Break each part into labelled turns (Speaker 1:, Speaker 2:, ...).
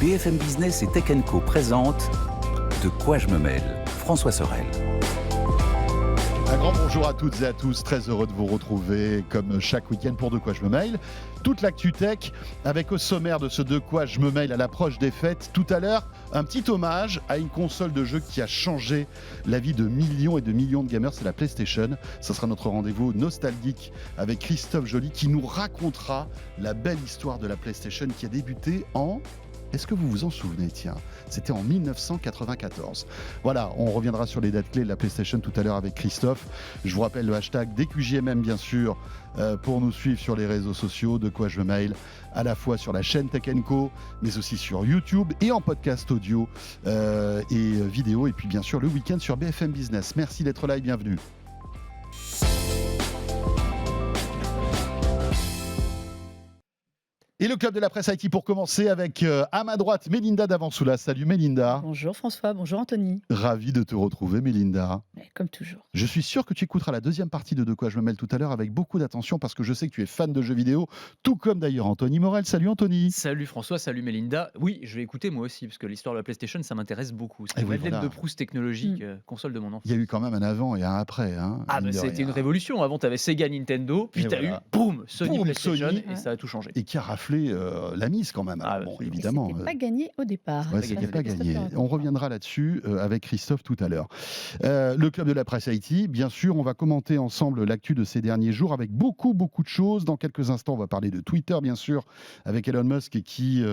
Speaker 1: BFM Business et Tech Co présente De quoi je me mêle, François Sorel.
Speaker 2: Un grand bonjour à toutes et à tous, très heureux de vous retrouver comme chaque week-end pour De quoi je me mêle. Toute l'actu tech avec au sommaire de ce De quoi je me mêle à l'approche des fêtes. Tout à l'heure, un petit hommage à une console de jeu qui a changé la vie de millions et de millions de gamers, c'est la PlayStation. Ce sera notre rendez-vous nostalgique avec Christophe Joly qui nous racontera la belle histoire de la PlayStation qui a débuté en... Est-ce que vous vous en souvenez? Tiens, c'était en 1994. Voilà, on reviendra sur les dates clés de la PlayStation tout à l'heure avec Christophe. Je vous rappelle le hashtag DQJMM bien sûr pour nous suivre sur les réseaux sociaux. De quoi je mail à la fois sur la chaîne Tech Co, mais aussi sur YouTube et en podcast audio et vidéo. Et puis bien sûr le week-end sur BFM Business. Merci d'être là et bienvenue. Et le club de la presse IT pour commencer avec à ma droite Mélinda Davansoula. Salut Mélinda.
Speaker 3: Bonjour François, bonjour Anthony.
Speaker 2: Ravi de te retrouver Mélinda.
Speaker 3: Comme toujours.
Speaker 2: Je suis sûr que tu écouteras la deuxième partie de quoi je me mêle tout à l'heure avec beaucoup d'attention parce que je sais que tu es fan de jeux vidéo, tout comme d'ailleurs Anthony Morel. Salut Anthony.
Speaker 4: Salut François, salut Mélinda. Oui, je vais écouter moi aussi parce que l'histoire de la PlayStation ça m'intéresse beaucoup. C'est une Madeleine de Proust technologique, console de mon enfant.
Speaker 2: Il y a eu quand même un avant et un après.
Speaker 4: C'était une révolution. Avant tu avais Sega, Nintendo, puis tu as eu boum, Sony PlayStation et ça a tout changé.
Speaker 2: Et qui a raflé la mise quand même. Bon, évidemment.
Speaker 3: C'était pas gagné au départ.
Speaker 2: Ouais, c'était pas gagné. On reviendra là-dessus avec Christophe tout à l'heure. Le club de la presse IT, bien sûr, on va commenter ensemble l'actu de ces derniers jours avec beaucoup de choses. Dans quelques instants, on va parler de Twitter, bien sûr, avec Elon Musk qui,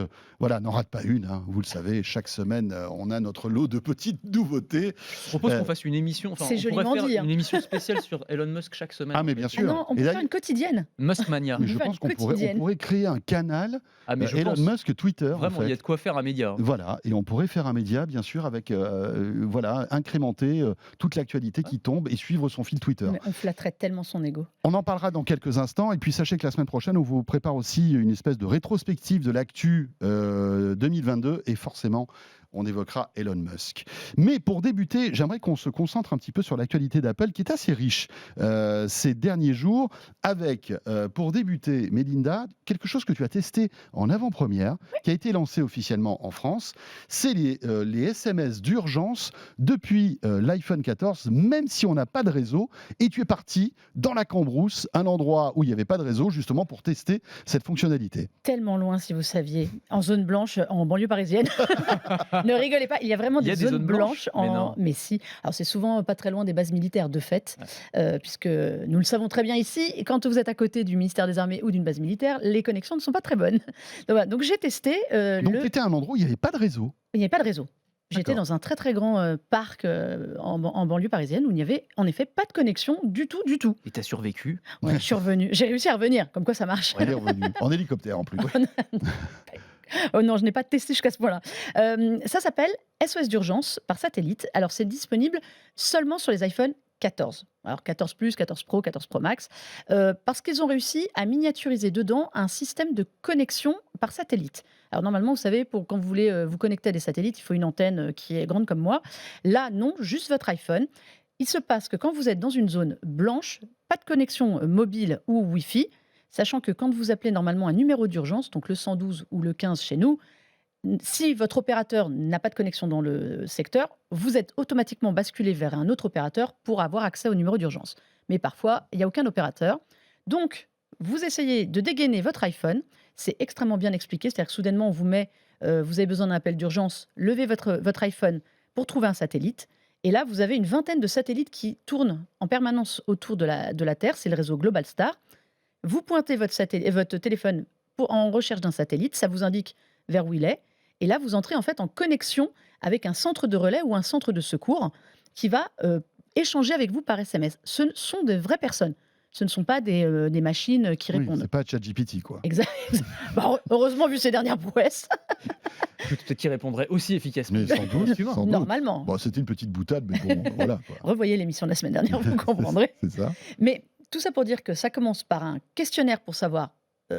Speaker 2: n'en rate pas une. Vous le savez, chaque semaine, on a notre lot de petites nouveautés.
Speaker 4: Je propose qu'on fasse une émission.
Speaker 3: C'est
Speaker 4: joliment
Speaker 3: dit.
Speaker 4: Une émission spéciale sur Elon Musk chaque semaine.
Speaker 2: Ah, mais bien sûr.
Speaker 3: Non, on peut faire une quotidienne.
Speaker 4: Muskmania.
Speaker 2: Mais je pense qu'on pourrait créer un canal Elon Musk Twitter.
Speaker 4: Vraiment, il y a de quoi faire un média.
Speaker 2: Voilà, et on pourrait faire un média, bien sûr, avec incrémenter toute l'actualité qui tombe et suivre son fil Twitter.
Speaker 3: Mais on flatterait tellement son ego.
Speaker 2: On en parlera dans quelques instants. Et puis sachez que la semaine prochaine, on vous prépare aussi une espèce de rétrospective de l'actu 2022 et forcément, on évoquera Elon Musk. Mais pour débuter, j'aimerais qu'on se concentre un petit peu sur l'actualité d'Apple qui est assez riche ces derniers jours avec, pour débuter, Mélinda, quelque chose que tu as testé en avant-première, qui a été lancé officiellement en France. C'est les SMS d'urgence depuis l'iPhone 14, même si on n'a pas de réseau. Et tu es parti dans la Cambrousse, un endroit où il n'y avait pas de réseau, justement pour tester cette fonctionnalité.
Speaker 3: Tellement loin, si vous saviez, en zone blanche, en banlieue parisienne. Ne rigolez pas, il y a vraiment des zones blanches. Mais si. Alors c'est souvent pas très loin des bases militaires de fait, puisque nous le savons très bien ici, quand vous êtes à côté du ministère des Armées ou d'une base militaire, les connexions ne sont pas très bonnes. Donc j'ai testé.
Speaker 2: Donc tu étais à un endroit où il n'y avait pas de réseau.
Speaker 3: Il n'y avait pas de réseau. J'étais dans un très très grand parc en banlieue parisienne où il n'y avait en effet pas de connexion du tout.
Speaker 4: Et tu as survécu?
Speaker 3: Ouais, je suis revenue. J'ai réussi à revenir, comme quoi ça marche.
Speaker 2: Elle est revenue, en hélicoptère en plus.
Speaker 3: Oh non, je n'ai pas testé jusqu'à ce point-là. Ça s'appelle SOS d'urgence par satellite. Alors c'est disponible seulement sur les iPhone 14. Alors 14 Plus, 14 Pro, 14 Pro Max, parce qu'ils ont réussi à miniaturiser dedans un système de connexion par satellite. Alors normalement, vous savez, quand vous voulez vous connecter à des satellites, il faut une antenne qui est grande comme moi. Là, non, juste votre iPhone. Il se passe que quand vous êtes dans une zone blanche, pas de connexion mobile ou Wi-Fi, sachant que quand vous appelez normalement un numéro d'urgence, donc le 112 ou le 15 chez nous, si votre opérateur n'a pas de connexion dans le secteur, vous êtes automatiquement basculé vers un autre opérateur pour avoir accès au numéro d'urgence. Mais parfois, il n'y a aucun opérateur. Donc, vous essayez de dégainer votre iPhone. C'est extrêmement bien expliqué. C'est-à-dire que soudainement, on vous met, vous avez besoin d'un appel d'urgence, levez votre iPhone pour trouver un satellite. Et là, vous avez une vingtaine de satellites qui tournent en permanence autour de la Terre. C'est le réseau Globalstar. Vous pointez votre téléphone en recherche d'un satellite, ça vous indique vers où il est, et là vous entrez en fait en connexion avec un centre de relais ou un centre de secours qui va échanger avec vous par SMS. Ce sont de vraies personnes, ce ne sont pas des machines qui répondent.
Speaker 2: C'est pas ChatGPT quoi.
Speaker 3: Exact. Heureusement vu ces dernières prouesses.
Speaker 4: Peut-être qu'il répondrait aussi efficacement.
Speaker 2: Mais sans doute.
Speaker 3: Normalement.
Speaker 2: Bon, c'était une petite boutade, mais bon, voilà. Quoi.
Speaker 3: Revoyez l'émission de la semaine dernière, vous comprendrez.
Speaker 2: C'est ça.
Speaker 3: Mais tout ça pour dire que ça commence par un questionnaire pour savoir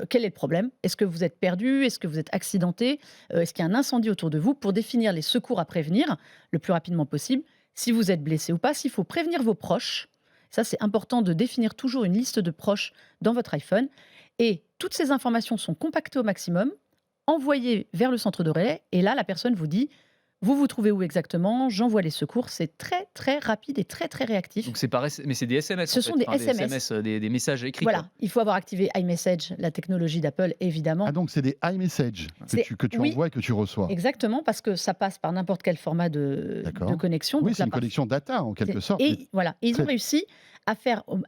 Speaker 3: quel est le problème. Est-ce que vous êtes perdu? Est-ce que vous êtes accidenté? Est-ce qu'il y a un incendie autour de vous? Pour définir les secours à prévenir le plus rapidement possible. Si vous êtes blessé ou pas, s'il faut prévenir vos proches. Ça, c'est important de définir toujours une liste de proches dans votre iPhone. Et toutes ces informations sont compactées au maximum, envoyé vers le centre de relais. Et là, la personne vous dit, vous vous trouvez où exactement? J'envoie les secours. C'est très, très rapide et très, très réactif.
Speaker 4: Donc mais c'est des SMS.
Speaker 3: Ce
Speaker 4: en
Speaker 3: sont
Speaker 4: fait.
Speaker 3: des
Speaker 4: Enfin,
Speaker 3: SMS.
Speaker 4: Des messages écrits. quoi.
Speaker 3: Voilà, il faut avoir activé iMessage, la technologie d'Apple, évidemment.
Speaker 2: Ah, donc c'est des iMessage que tu
Speaker 3: Oui,
Speaker 2: envoies et que tu reçois.
Speaker 3: exactement, parce que ça passe par n'importe quel format de
Speaker 2: D'accord.
Speaker 3: connexion.
Speaker 2: Oui,
Speaker 3: Donc
Speaker 2: c'est
Speaker 3: là,
Speaker 2: une connexion data en quelque sorte.
Speaker 3: Et voilà, et ils ont
Speaker 2: très-
Speaker 3: réussi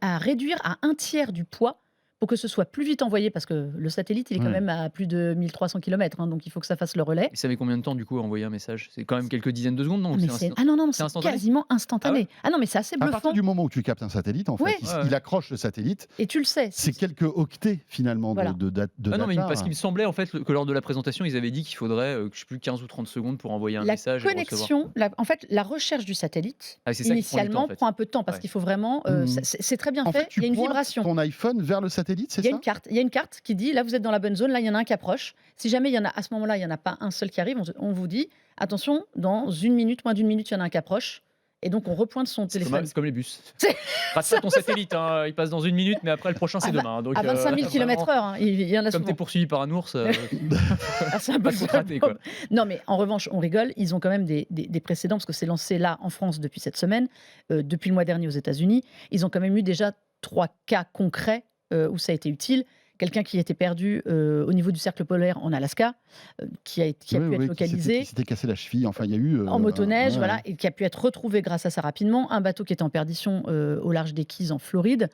Speaker 3: à réduire à un tiers du poids pour que ce soit plus vite envoyé, parce que le satellite, il est quand
Speaker 2: Ouais.
Speaker 3: même à plus de 1300 km, donc il faut que ça fasse le relais.
Speaker 4: Et ça met combien de temps du coup à envoyer un message? C'est quand même quelques dizaines de secondes, non?
Speaker 3: Ah, mais non,
Speaker 4: c'est
Speaker 3: c'est
Speaker 4: instantané
Speaker 3: quasiment instantané.
Speaker 4: Ah ouais
Speaker 3: non, mais c'est assez
Speaker 2: À partir
Speaker 3: bluffant.
Speaker 2: du moment où tu captes un satellite, en fait,
Speaker 3: Ouais.
Speaker 2: il accroche le satellite.
Speaker 3: Et tu le sais.
Speaker 2: C'est quelques octets finalement
Speaker 3: Voilà.
Speaker 2: de
Speaker 4: Ah non, mais
Speaker 2: data.
Speaker 4: parce qu'il me semblait en fait que lors de la présentation, ils avaient dit qu'il faudrait, je sais plus, 15 ou 30 secondes pour envoyer un
Speaker 3: La
Speaker 4: message et le recevoir.
Speaker 3: connexion, en fait, la recherche du satellite,
Speaker 4: Ah, c'est ça qui prend du temps,
Speaker 3: initialement,
Speaker 4: en fait.
Speaker 3: prend un peu de temps, parce
Speaker 4: Ouais.
Speaker 3: qu'il faut vraiment...
Speaker 2: Mhm.
Speaker 3: c'est très bien
Speaker 2: En fait,
Speaker 3: fait, il y a une
Speaker 2: pointes
Speaker 3: vibration.
Speaker 2: ton iPhone vers le satellite, c'est
Speaker 3: Il y a
Speaker 2: ça?
Speaker 3: il y a une carte qui dit, là, vous êtes dans la bonne zone, là, il y en a un qui approche. Si jamais il y en a, à ce moment-là, il n'y en a pas un seul qui arrive, on vous dit, attention, dans une minute, moins d'une minute, il y en a un qui approche. Et donc, on repointe son téléphone.
Speaker 4: C'est comme les bus.
Speaker 3: C'est-
Speaker 4: Rate pas ton satellite, hein, il passe dans une minute, mais après le prochain c'est
Speaker 3: À vingt-
Speaker 4: demain. Donc,
Speaker 3: à 25 000
Speaker 4: vraiment,
Speaker 3: km/h, il y en a
Speaker 4: Comme
Speaker 3: souvent.
Speaker 4: t'es poursuivi par un ours,
Speaker 3: Ah, c'est un peu
Speaker 4: pas trop
Speaker 3: ça,
Speaker 4: raté,
Speaker 3: Bob.
Speaker 4: quoi.
Speaker 3: Non, mais en revanche, on rigole. Ils ont quand même des précédents, parce que c'est lancé là, en France, depuis cette semaine, depuis le mois dernier aux États-Unis. Ils ont quand même eu déjà 3 cas concrets où ça a été utile. Quelqu'un qui était perdu au niveau du cercle polaire en Alaska, qui a pu être localisé.
Speaker 2: Qui s'était cassé la cheville. Enfin, il y a eu.
Speaker 3: En motoneige,
Speaker 2: ouais.
Speaker 3: voilà, et qui a pu être retrouvé grâce à ça rapidement. Un bateau qui était en perdition au large des Keys en Floride.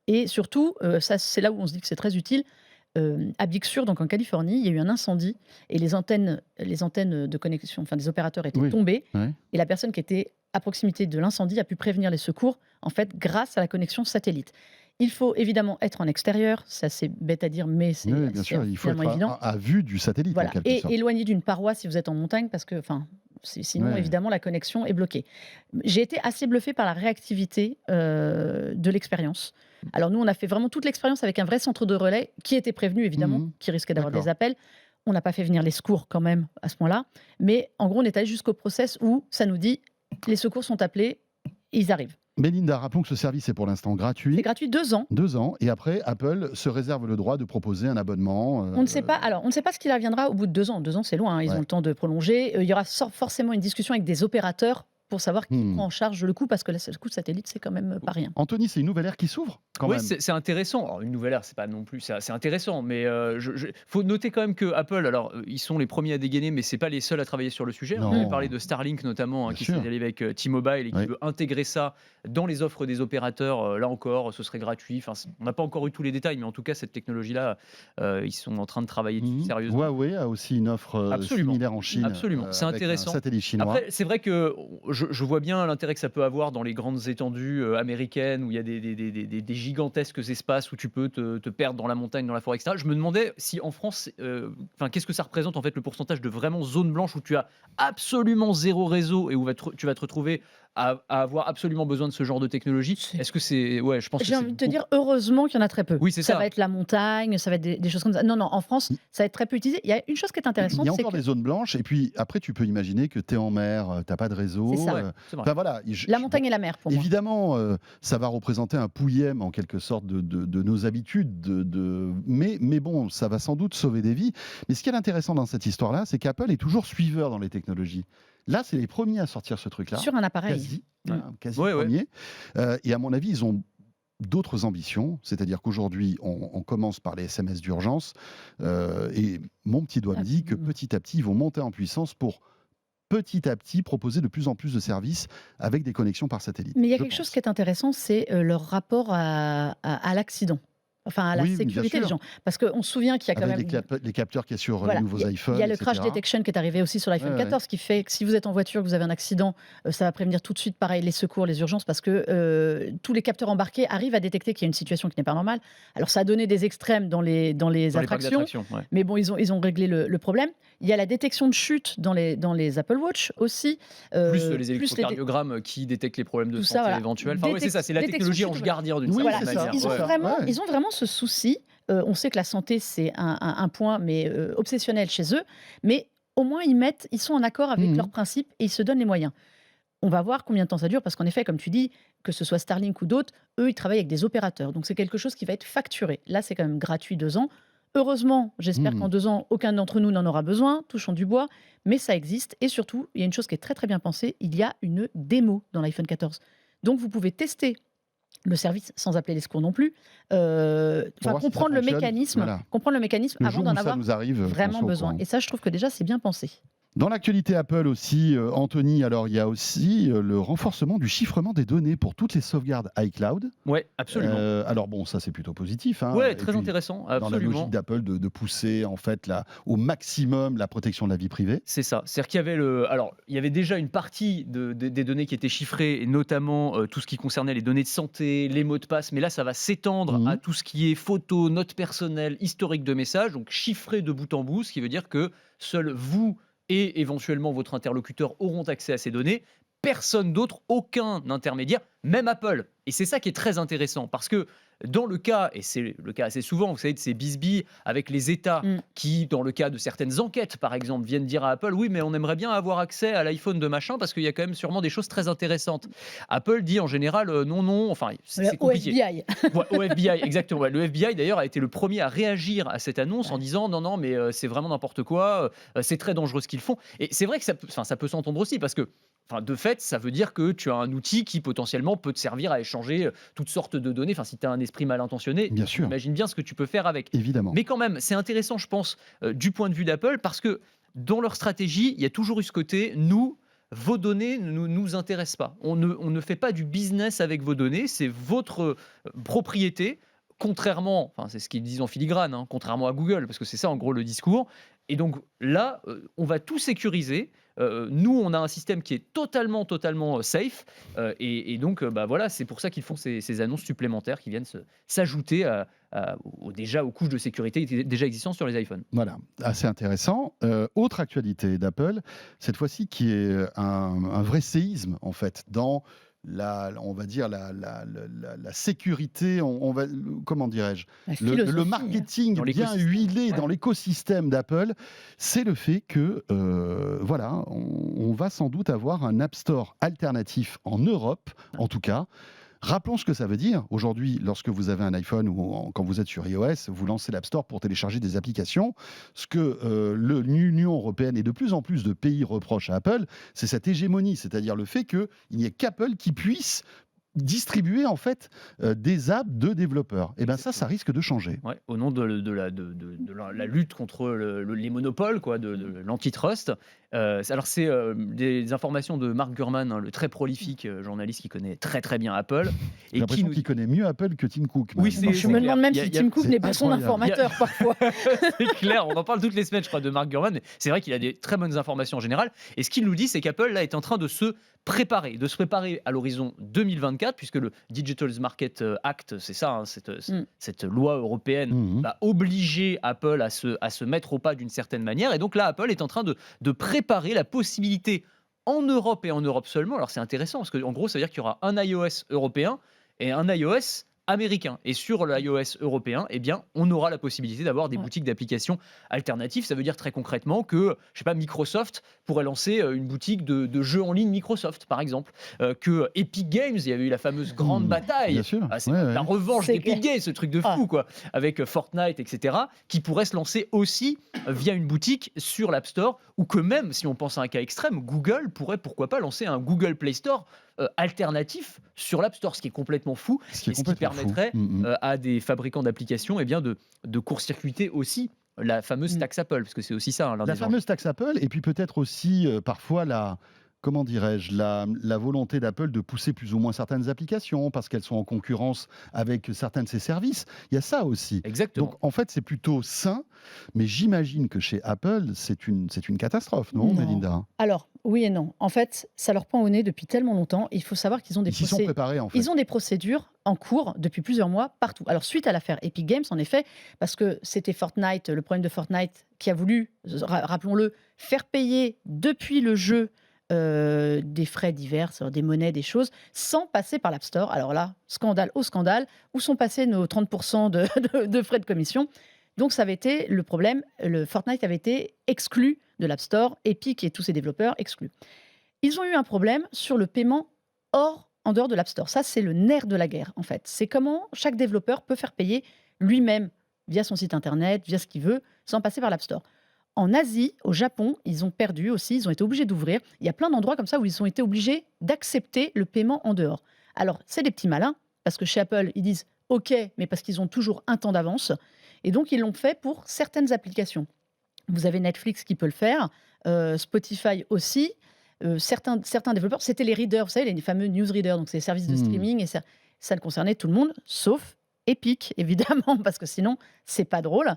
Speaker 3: Et surtout, ça, c'est là où on se dit que c'est très utile. À Big Sur, donc en Californie, il y a eu un incendie et les antennes de connexion, enfin des opérateurs étaient tombées.
Speaker 2: Ouais.
Speaker 3: Et la personne qui était à proximité de l'incendie a pu prévenir les secours, en fait, grâce à la connexion satellite. Il faut évidemment être en extérieur, ça c'est bête à dire, mais c'est
Speaker 2: Oui, bien sûr, il faut
Speaker 3: finalement
Speaker 2: être
Speaker 3: évident.
Speaker 2: à vue du satellite
Speaker 3: Voilà.
Speaker 2: en quelque
Speaker 3: Et
Speaker 2: sorte.
Speaker 3: éloigné d'une paroi si vous êtes en montagne, parce que, sinon,
Speaker 2: Ouais.
Speaker 3: évidemment, la connexion est bloquée. J'ai été assez bluffée par la réactivité de l'expérience. Alors, nous, on a fait vraiment toute l'expérience avec un vrai centre de relais qui était prévenu, évidemment,
Speaker 2: Mhm.
Speaker 3: qui risquait d'avoir
Speaker 2: D'accord.
Speaker 3: des appels. On n'a pas fait venir les secours quand même à ce moment-là. Mais en gros, on est allé jusqu'au process où ça nous dit les secours sont appelés, et ils arrivent.
Speaker 2: Mélinda, rappelons que ce service est pour l'instant gratuit.
Speaker 3: C'est gratuit 2 ans.
Speaker 2: 2 ans. Et après, Apple se réserve le droit de proposer un abonnement.
Speaker 3: On ne sait pas. Alors, on ne sait pas ce qu'il adviendra au bout de 2 ans. 2 ans, c'est loin. Ils
Speaker 2: Ouais.
Speaker 3: ont le temps de prolonger. Il y aura forcément une discussion avec des opérateurs pour savoir qui prend en charge le coût, parce que le coût de satellite, c'est quand même pas rien.
Speaker 2: Anthony, c'est une nouvelle ère qui s'ouvre quand
Speaker 4: Oui,
Speaker 2: même.
Speaker 4: c'est intéressant. Alors, une nouvelle ère, c'est pas non plus, c'est intéressant, mais faut noter quand même que Apple, alors ils sont les premiers à dégainer, mais c'est pas les seuls à travailler sur le sujet.
Speaker 2: Non.
Speaker 4: On avait parlé de Starlink notamment,
Speaker 2: Bien
Speaker 4: qui
Speaker 2: sûr.
Speaker 4: s'est allié avec T-Mobile et qui
Speaker 2: Ouais.
Speaker 4: veut intégrer ça dans les offres des opérateurs. Là encore, ce serait gratuit. Enfin, on n'a pas encore eu tous les détails, mais en tout cas, cette technologie-là, ils sont en train de travailler dessus sérieusement.
Speaker 2: Huawei a aussi une offre
Speaker 4: Absolument.
Speaker 2: similaire en Chine.
Speaker 4: Absolument. C'est
Speaker 2: avec
Speaker 4: intéressant.
Speaker 2: Un satellite chinois.
Speaker 4: Après, c'est vrai que je vois bien l'intérêt que ça peut avoir dans les grandes étendues américaines où il y a des gigantesques espaces où tu peux te perdre dans la montagne, dans la forêt, etc. Je me demandais si en France, qu'est-ce que ça représente en fait le pourcentage de vraiment zones blanches où tu as absolument zéro réseau et où tu vas te retrouver à avoir absolument besoin de ce genre de technologie. Est-ce que c'est... Ouais, je pense que
Speaker 3: J'ai
Speaker 4: c'est
Speaker 3: envie de te dire, heureusement qu'il y en a très peu.
Speaker 4: Oui, c'est ça.
Speaker 3: va être la montagne, ça va être des choses comme ça. Non, en France, ça va être très peu utilisé. Il y a une chose qui est intéressante,
Speaker 2: Il y a
Speaker 3: c'est
Speaker 2: encore
Speaker 3: que
Speaker 2: des zones blanches, et puis après, tu peux imaginer que tu es en mer, tu n'as pas de réseau.
Speaker 3: C'est ça.
Speaker 4: Ouais, c'est vrai.
Speaker 2: Enfin voilà.
Speaker 3: la montagne et la mer, pour moi.
Speaker 2: Évidemment, ça va représenter un pouillème en quelque sorte de nos habitudes, mais bon, ça va sans doute sauver des vies. Mais ce qui est intéressant dans cette histoire-là, c'est qu'Apple est toujours suiveur dans les technologies. Là, c'est les premiers à sortir ce truc-là.
Speaker 3: Sur un appareil.
Speaker 2: Quasi
Speaker 4: Ouais, ouais.
Speaker 2: premier. Et à mon avis, ils ont d'autres ambitions, c'est-à-dire qu'aujourd'hui, on commence par les SMS d'urgence, et mon petit doigt me dit que petit à petit, ils vont monter en puissance pour petit à petit proposer de plus en plus de services avec des connexions par satellite.
Speaker 3: Mais il y a
Speaker 2: je
Speaker 3: quelque chose
Speaker 2: pense.
Speaker 3: qui est intéressant, c'est leur rapport à l'accident. Enfin, à la
Speaker 2: Oui, bien
Speaker 3: sécurité
Speaker 2: sûr.
Speaker 3: des gens. Parce qu'on se souvient qu'il y a quand
Speaker 2: Avec
Speaker 3: même...
Speaker 2: les capteurs qu'il y a sur
Speaker 3: Voilà.
Speaker 2: les nouveaux iPhones.
Speaker 3: Il y a le
Speaker 2: etc.
Speaker 3: crash detection qui est arrivé aussi sur l'iPhone
Speaker 2: Ouais,
Speaker 3: 14, qui fait que si vous êtes en voiture, que vous avez un accident, ça va prévenir tout de suite, pareil, les secours, les urgences, parce que tous les capteurs embarqués arrivent à détecter qu'il y a une situation qui n'est pas normale. Alors, ça a donné des extrêmes dans les
Speaker 4: Dans les parcs
Speaker 3: attractions,
Speaker 4: d'attractions, ouais.
Speaker 3: mais bon, ils ont réglé le problème. Il y a la détection de chute dans les Apple Watch aussi.
Speaker 4: Plus les électrocardiogrammes qui détectent les problèmes de
Speaker 3: tout
Speaker 4: santé
Speaker 3: ça, voilà.
Speaker 4: éventuels. Enfin, ouais, c'est ça, c'est la
Speaker 3: Détection
Speaker 4: technologie
Speaker 3: de
Speaker 4: ange
Speaker 3: chute,
Speaker 4: gardien d'une
Speaker 2: Oui,
Speaker 4: certaine
Speaker 2: c'est ça.
Speaker 4: manière.
Speaker 3: Ils ont,
Speaker 4: Ouais.
Speaker 3: ils ont vraiment ce souci. On sait que la santé, c'est un point mais obsessionnel chez eux. Mais au moins, ils sont en accord avec leurs principes et ils se donnent les moyens. On va voir combien de temps ça dure, parce qu'en effet, comme tu dis, que ce soit Starlink ou d'autres, eux, ils travaillent avec des opérateurs. Donc, c'est quelque chose qui va être facturé. Là, c'est quand même gratuit 2 ans. Heureusement, j'espère
Speaker 2: Mmh.
Speaker 3: qu'en 2 ans, aucun d'entre nous n'en aura besoin, touchons du bois, mais ça existe. Et surtout, il y a une chose qui est très très bien pensée, il y a une démo dans l'iPhone 14. Donc vous pouvez tester le service sans appeler les secours non plus,
Speaker 2: Pour voir si ça
Speaker 3: comprendre le
Speaker 2: fonctionne.
Speaker 3: mécanisme,
Speaker 2: Voilà.
Speaker 3: comprendre le mécanisme
Speaker 2: Le
Speaker 3: avant
Speaker 2: jour
Speaker 3: d'en
Speaker 2: où ça
Speaker 3: avoir
Speaker 2: nous arrive, qu'on
Speaker 3: vraiment
Speaker 2: soit au
Speaker 3: besoin.
Speaker 2: courant.
Speaker 3: Et ça, je trouve que déjà, c'est bien pensé.
Speaker 2: Dans l'actualité Apple aussi, Anthony, alors il y a aussi le renforcement du chiffrement des données pour toutes les sauvegardes iCloud.
Speaker 4: Ouais, absolument.
Speaker 2: Alors bon, ça c'est plutôt positif. Hein.
Speaker 4: Ouais,
Speaker 2: Et
Speaker 4: très
Speaker 2: puis,
Speaker 4: intéressant,
Speaker 2: dans la
Speaker 4: absolument.
Speaker 2: logique d'Apple de pousser en fait au maximum la protection de la vie privée.
Speaker 4: C'est ça. C'est-à-dire qu'il y avait alors, il y avait déjà une partie des données qui étaient chiffrées, et notamment tout ce qui concernait les données de santé, les mots de passe. Mais là, ça va s'étendre
Speaker 2: Mhm.
Speaker 4: à tout ce qui est photos, notes personnelles, historique de messages, donc chiffré de bout en bout, ce qui veut dire que seul vous et éventuellement votre interlocuteur auront accès à ces données. Personne d'autre, aucun intermédiaire, même Apple. Et c'est ça qui est très intéressant, parce que dans le cas, et c'est le cas assez souvent, vous savez, de ces bisbilles avec les États qui, dans le cas de certaines enquêtes, par exemple, viennent dire à Apple, oui, mais on aimerait bien avoir accès à l'iPhone de machin, parce qu'il y a quand même sûrement des choses très intéressantes. Apple dit en général, non, non, enfin, c'est
Speaker 3: Au
Speaker 4: compliqué.
Speaker 3: FBI.
Speaker 4: Ouais, au FBI, exactement. Ouais. Le FBI, d'ailleurs, a été le premier à réagir à cette annonce en disant non, non, mais c'est vraiment n'importe quoi, c'est très dangereux ce qu'ils font. Et c'est vrai que ça peut s'entendre aussi, parce que de fait, ça veut dire que tu as un outil qui potentiellement peut te servir à échanger toutes sortes de données. Enfin, si tu as un esprit mal intentionné,
Speaker 2: Bien sûr.
Speaker 4: imagine bien ce que tu peux faire avec.
Speaker 2: Évidemment.
Speaker 4: Mais quand même, c'est intéressant, je pense, du point de vue d'Apple, parce que dans leur stratégie, il y a toujours eu ce côté, vos données ne nous intéressent pas. On ne fait pas du business avec vos données, c'est votre propriété. Contrairement, c'est ce qu'ils disent en filigrane, hein, contrairement à Google, parce que c'est ça en gros le discours. Et donc là, on va tout sécuriser. Nous, on a un système qui est totalement safe. Et donc, voilà, c'est pour ça qu'ils font ces annonces supplémentaires qui viennent s'ajouter déjà aux couches de sécurité déjà existantes sur les iPhones.
Speaker 2: Voilà, assez intéressant. Autre actualité d'Apple, cette fois-ci qui est un vrai séisme en fait dans on va dire la sécurité, comment dirais-je,
Speaker 3: La
Speaker 2: le
Speaker 3: philosophie,
Speaker 2: marketing
Speaker 4: Dans
Speaker 2: bien
Speaker 4: l'écosystème.
Speaker 2: huilé
Speaker 4: Ouais.
Speaker 2: dans l'écosystème d'Apple, c'est le fait que voilà, on va sans doute avoir un App Store alternatif en Europe, en tout cas. Rappelons ce que ça veut dire. Aujourd'hui, lorsque vous avez un iPhone ou quand vous êtes sur iOS, vous lancez l'App Store pour télécharger des applications. Ce que l'Union européenne et de plus en plus de pays reprochent à Apple, c'est cette hégémonie, c'est-à-dire le fait qu'il n'y ait qu'Apple qui puisse distribuer en fait des apps de développeurs. Et bien ça risque de changer.
Speaker 4: Ouais, au nom de la lutte contre les monopoles, quoi, de l'antitrust. Alors, c'est des informations de Mark Gurman, hein, le très prolifique journaliste qui connaît très très bien Apple.
Speaker 2: J'ai l'impression qu'il connaît mieux Apple que Tim Cook.
Speaker 4: Oui,
Speaker 2: maintenant.
Speaker 3: Je me demande même si Tim Cook
Speaker 2: c'est
Speaker 3: n'est pas son
Speaker 2: incroyable.
Speaker 3: informateur parfois.
Speaker 4: C'est clair, on en parle toutes les semaines, je crois, de Mark Gurman, mais c'est vrai qu'il a des très bonnes informations en général. Et ce qu'il nous dit, c'est qu'Apple là est en train de se préparer à l'horizon 2024, puisque le Digital Market Act, c'est ça, hein, cette loi européenne
Speaker 2: Mhm.
Speaker 4: va obliger Apple à se mettre au pas d'une certaine manière. Et donc là, Apple est en train de préparer la possibilité en Europe et en Europe seulement. Alors c'est intéressant, parce qu'en gros, ça veut dire qu'il y aura un iOS européen et un iOS américain. Et sur l'iOS européen, eh bien, on aura la possibilité d'avoir des boutiques d'applications alternatives. Ça veut dire très concrètement que, je sais pas, Microsoft pourrait lancer une boutique de jeux en ligne Microsoft, par exemple. Que Epic Games, il y avait eu la fameuse grande bataille.
Speaker 2: Bien sûr.
Speaker 4: C'est
Speaker 2: Ouais,
Speaker 4: la
Speaker 2: ouais.
Speaker 4: revanche
Speaker 3: C'est
Speaker 4: d'Epic
Speaker 3: clair.
Speaker 4: Games, ce truc de fou, quoi. Avec Fortnite, etc. Qui pourrait se lancer aussi via une boutique sur l'App Store. Ou que même, si on pense à un cas extrême, Google pourrait, pourquoi pas, lancer un Google Play Store alternatif sur l'App Store, ce qui est complètement fou.
Speaker 2: Ce qui est
Speaker 4: Et ce qui
Speaker 2: complètement fou.
Speaker 4: permettrait
Speaker 2: Mhm.
Speaker 4: à des fabricants d'applications de court-circuiter aussi la fameuse taxe Apple, parce que c'est aussi ça, hein, l'un
Speaker 2: La
Speaker 4: des
Speaker 2: fameuse taxe Apple, et puis peut-être aussi parfois comment dirais-je, la volonté d'Apple de pousser plus ou moins certaines applications parce qu'elles sont en concurrence avec certains de ses services. Il y a ça aussi.
Speaker 4: Exactement.
Speaker 2: Donc en fait, c'est plutôt sain, mais j'imagine que chez Apple, c'est une catastrophe, non,
Speaker 3: Non.
Speaker 2: Mélinda?
Speaker 3: Alors, oui et non. En fait, ça leur pend au nez depuis tellement longtemps. Il faut savoir qu'ils ont
Speaker 2: Ils s'y sont préparés, en fait.
Speaker 3: Ils ont des procédures en cours depuis plusieurs mois partout. Alors, suite à l'affaire Epic Games, en effet, parce que c'était Fortnite, le problème de Fortnite, qui a voulu, rappelons-le, faire payer depuis le jeu des frais divers, c'est-à-dire des monnaies, des choses, sans passer par l'App Store. Alors là, scandale au scandale, où sont passés nos 30% de frais de commission? Donc ça avait été le problème, le Fortnite avait été exclu de l'App Store, Epic et tous ses développeurs exclus. Ils ont eu un problème sur le paiement en dehors de l'App Store. Ça, c'est le nerf de la guerre, en fait. C'est comment chaque développeur peut faire payer lui-même via son site internet, via ce qu'il veut, sans passer par l'App Store. En Asie, au Japon, ils ont perdu aussi, ils ont été obligés d'ouvrir. Il y a plein d'endroits comme ça où ils ont été obligés d'accepter le paiement en dehors. Alors, c'est des petits malins, parce que chez Apple, ils disent OK, mais parce qu'ils ont toujours un temps d'avance. Et donc, ils l'ont fait pour certaines applications. Vous avez Netflix qui peut le faire, Spotify aussi. Certains développeurs, c'était les readers, vous savez, les fameux newsreaders, donc c'est les services de streaming, et ça ne concernait tout le monde, sauf Epic, évidemment, parce que sinon, c'est pas drôle.